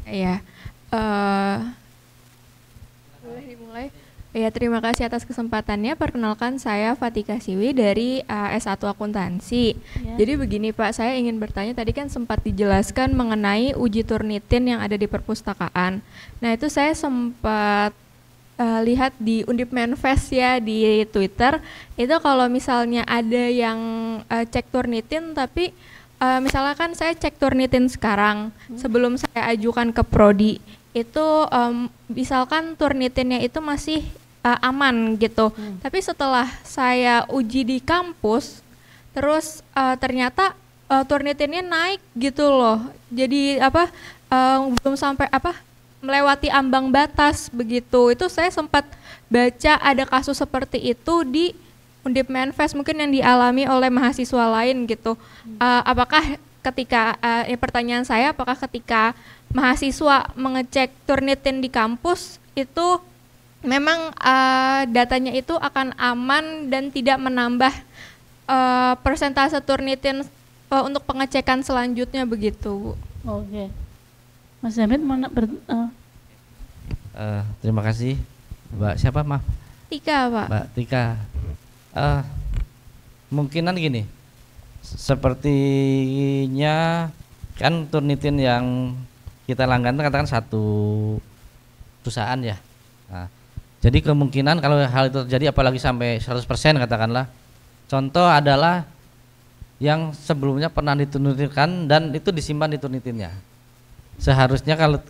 Ya, boleh dimulai. Ya, terima kasih atas kesempatannya. Perkenalkan, saya Fatika Siwi dari S1 Akuntansi. Ya. Jadi begini Pak, saya ingin bertanya, tadi kan sempat dijelaskan mengenai uji Turnitin yang ada di perpustakaan. Nah, itu saya sempat lihat di Undip Manifest ya, di Twitter, itu kalau misalnya ada yang cek Turnitin tapi misalnya kan saya cek Turnitin sekarang, sebelum saya ajukan ke Prodi, itu misalkan Turnitinnya itu masih aman gitu. Tapi setelah saya uji di kampus, terus ternyata Turnitinnya naik gitu loh. Jadi belum sampai melewati ambang batas begitu. Itu saya sempat baca ada kasus seperti itu di Undip Manifest, mungkin yang dialami oleh mahasiswa lain gitu. Apakah ketika pertanyaan saya, apakah ketika mahasiswa mengecek Turnitin di kampus itu memang datanya itu akan aman dan tidak menambah persentase Turnitin untuk pengecekan selanjutnya begitu, Bu? Oke. Mas Hamid mana terima kasih. Mbak siapa, maaf? Tika, Pak. Mbak Tika. Mungkinan gini, sepertinya kan Turnitin yang kita langganan katakan satu perusahaan ya. Nah, jadi kemungkinan kalau hal itu terjadi apalagi sampai 100% katakanlah, contoh adalah yang sebelumnya pernah diturnitinkan dan itu disimpan di Turnitinnya. Seharusnya kalau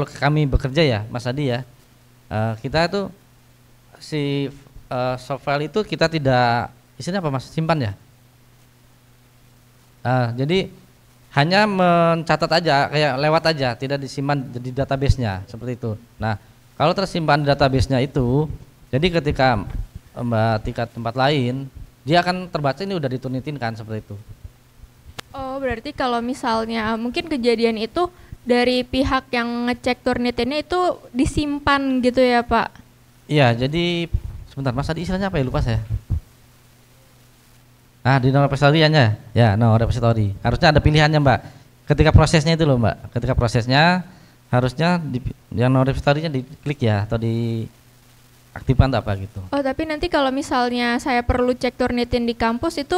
kami bekerja ya Mas Adi ya, kita itu si soft file itu kita tidak isinya apa Mas, simpan ya. Jadi hanya mencatat aja, kayak lewat aja, tidak disimpan di database-nya seperti itu. Nah, kalau tersimpan di database-nya itu, jadi ketika Mbak Tika tempat lain, dia akan terbaca ini udah diturnitinkan seperti itu. Oh, berarti kalau misalnya mungkin kejadian itu dari pihak yang ngecek Turnitinnya itu disimpan gitu ya Pak? Iya, jadi sebentar Mas tadi istilahnya apa ya, lupa saya. Di no repository-nya ya, no repository. Harusnya ada pilihannya Mbak. Ketika prosesnya itu loh Mbak, ketika prosesnya harusnya yang no repository-nya diklik ya atau diaktifkan atau apa gitu. Oh, tapi nanti kalau misalnya saya perlu cek Turnitin di kampus itu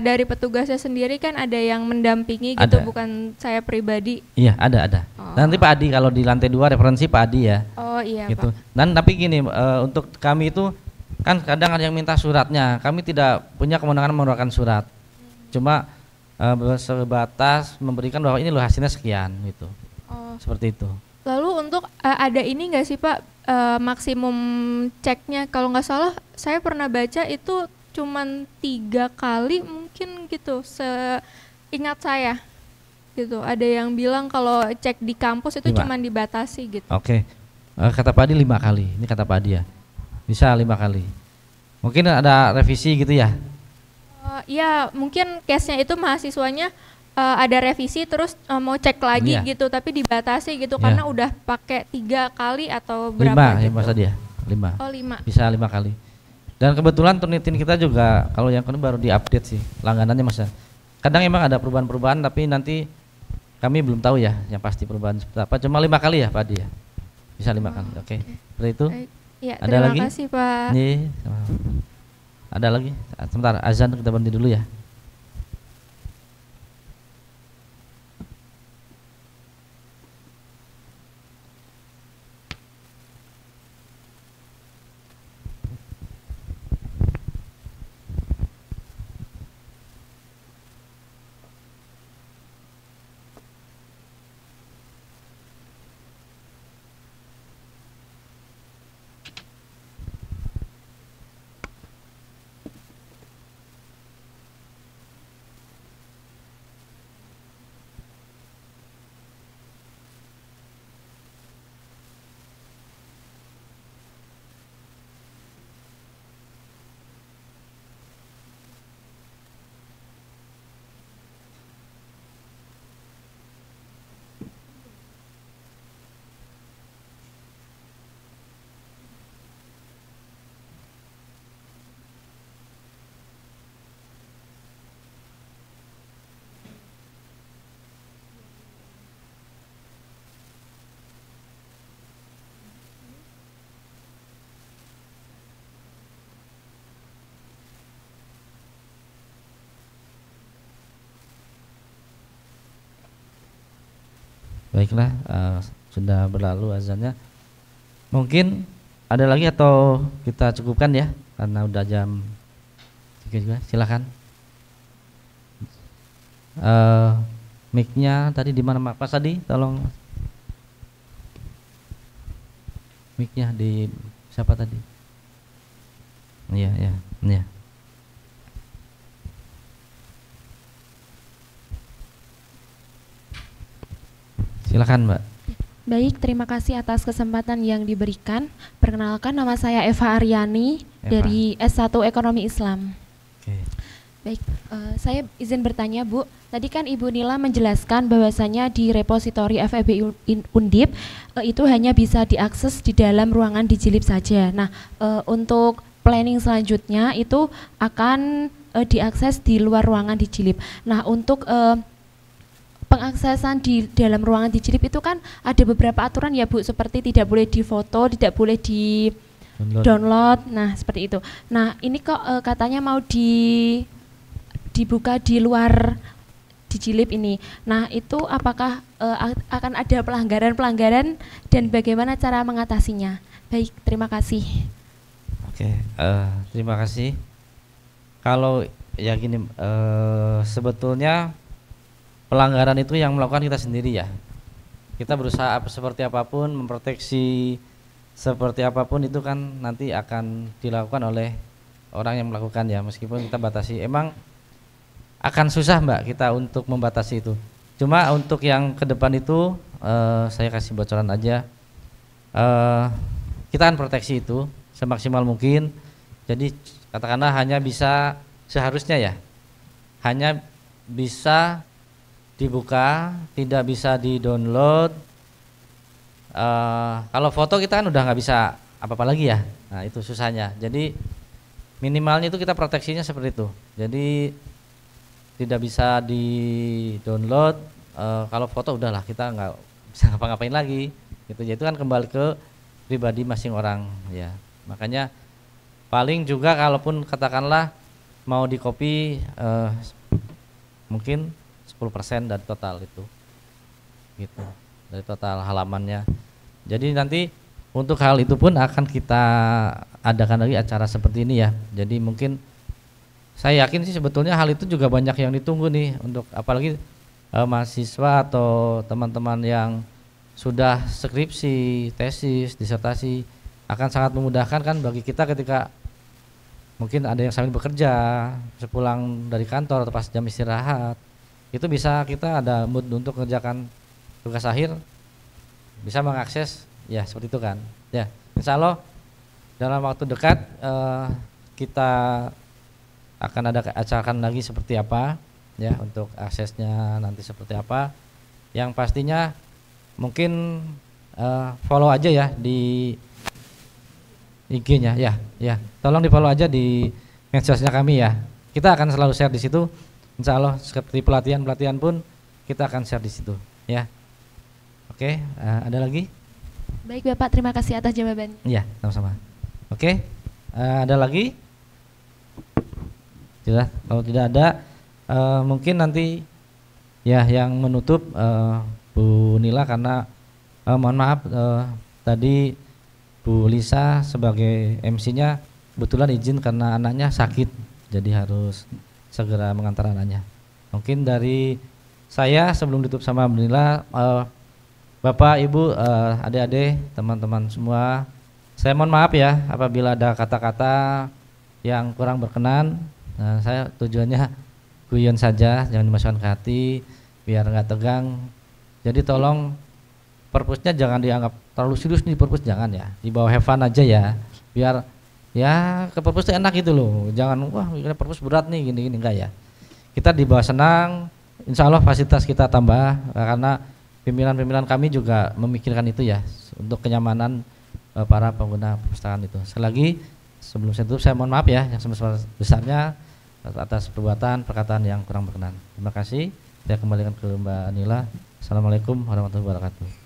dari petugasnya sendiri kan ada yang mendampingi gitu, bukan saya pribadi. Iya, ada. Oh. Nanti Pak Adi kalau di lantai 2 referensi Pak Adi ya. Oh iya gitu. Pak. Dan tapi gini, untuk kami itu kan kadang ada yang minta suratnya, kami tidak punya kewenangan mengeluarkan surat, cuma sebatas memberikan bahwa ini loh hasilnya sekian gitu. Seperti itu. Lalu untuk ada ini nggak sih Pak, maksimum ceknya? Kalau nggak salah saya pernah baca itu cuman 3 kali mungkin gitu, seingat saya gitu. Ada yang bilang kalau cek di kampus itu cuman dibatasi gitu. Oke. Kata Pak Adi 5 kali, ini kata Pak Adi ya. Bisa 5 kali. Mungkin ada revisi gitu ya? Ya mungkin case-nya itu mahasiswanya ada revisi terus mau cek lagi gitu, tapi dibatasi gitu karena udah pakai 3 kali atau berapa? 5 gitu. ya Mas Adi ya? 5. Oh 5. Bisa 5 kali. Dan kebetulan Turnitin kita juga kalau yang baru diupdate sih langganannya Mas. Kadang emang ada perubahan-perubahan tapi nanti kami belum tahu ya yang pasti perubahan seperti apa. Cuma 5 kali ya Pak Adi ya? Bisa 5 kali. Oke. Seperti itu. Ya, ada terima lagi? kasih Pak. Nih, ada lagi? Sebentar, azan kita berhenti dulu ya. Baiklah, sudah berlalu azannya. Mungkin ada lagi atau kita cukupkan ya, karena udah jam 3 juga. Silakan. Mic-nya tadi di mana Mas Adi? Tolong. Mic-nya di siapa tadi? Iya, ya, iya. Silakan, Mbak. Baik, terima kasih atas kesempatan yang diberikan. Perkenalkan, nama saya Eva Aryani dari S1 Ekonomi Islam. Oke. Baik, saya izin bertanya, Bu. Tadi kan Ibu Nila menjelaskan bahwasanya di repositori FEB Undip itu hanya bisa diakses di dalam ruangan di Jilib saja. Nah, untuk planning selanjutnya itu akan diakses di luar ruangan di Jilib. Nah, untuk pengaksesan di dalam ruangan di Jilib itu kan ada beberapa aturan ya, Bu, seperti tidak boleh difoto, tidak boleh di download. Nah, seperti itu. Nah, ini kok katanya mau dibuka di luar di Jilib ini. Nah, itu apakah akan ada pelanggaran-pelanggaran dan bagaimana cara mengatasinya? Baik, terima kasih. Oke, terima kasih. Kalau ya gini, sebetulnya pelanggaran itu yang melakukan kita sendiri ya. Kita berusaha seperti apapun, memproteksi seperti apapun itu kan nanti akan dilakukan oleh orang yang melakukan ya, meskipun kita batasi. Emang akan susah Mbak kita untuk membatasi itu. Cuma untuk yang ke depan itu saya kasih bocoran aja. Kita akan proteksi itu semaksimal mungkin. Jadi katakanlah hanya bisa seharusnya ya, hanya bisa dibuka, tidak bisa di-download. Kalau foto kita kan udah nggak bisa apa-apa lagi ya. Nah, itu susahnya. Jadi minimalnya itu kita proteksinya seperti itu. Jadi tidak bisa di-download. Kalau foto udahlah kita nggak bisa ngapa-ngapain lagi. Gitu. Jadi itu kan kembali ke pribadi masing orang ya. Makanya paling juga kalaupun katakanlah mau di-copy mungkin 10% dari total itu, gitu, dari total halamannya. Jadi nanti untuk hal itu pun akan kita adakan lagi acara seperti ini ya. Jadi mungkin saya yakin sih sebetulnya hal itu juga banyak yang ditunggu nih untuk apalagi mahasiswa atau teman-teman yang sudah skripsi, tesis, disertasi akan sangat memudahkan kan bagi kita ketika mungkin ada yang sambil bekerja, sepulang dari kantor atau pas jam istirahat. Itu bisa kita ada mood untuk mengerjakan tugas akhir, bisa mengakses ya seperti itu kan ya. Insya Allah dalam waktu dekat kita akan ada acarkan lagi seperti apa ya, untuk aksesnya nanti seperti apa. Yang pastinya mungkin follow aja ya di IG-nya ya, tolong di follow aja di medsosnya kami ya. Kita akan selalu share di situ. Insya Allah seperti pelatihan pun kita akan share di situ ya. Oke, ada lagi? Baik Bapak, terima kasih atas jawabannya. Iya, sama-sama. Oke, ada lagi? Tidak, kalau tidak ada mungkin nanti ya yang menutup Bu Nila, karena mohon maaf tadi Bu Lisa sebagai MC-nya kebetulan izin karena anaknya sakit, jadi harus segera mengantar anaknya. Mungkin dari saya sebelum ditutup sama Bu Nila, Bapak, Ibu, adik-adik, teman-teman semua, saya mohon maaf ya apabila ada kata-kata yang kurang berkenan. Saya tujuannya guyon saja, jangan dimasukkan ke hati biar nggak tegang. Jadi tolong purpose-nya jangan dianggap terlalu serius nih, purpose jangan ya, dibawa have fun aja ya, biar ya ke purpose itu enak gitu loh. Jangan wah ini purpose berat nih gini-gini, enggak ya. Kita dibawa senang, insya Allah fasilitas kita tambah karena pimpinan-pimpinan kami juga memikirkan itu ya untuk kenyamanan para pengguna perpustakaan itu. Sekali lagi sebelum saya tutup saya mohon maaf ya yang sebesar-besarnya atas perbuatan perkataan yang kurang berkenan. Terima kasih. Saya kembalikan ke Mbak Nila. Assalamualaikum warahmatullahi wabarakatuh.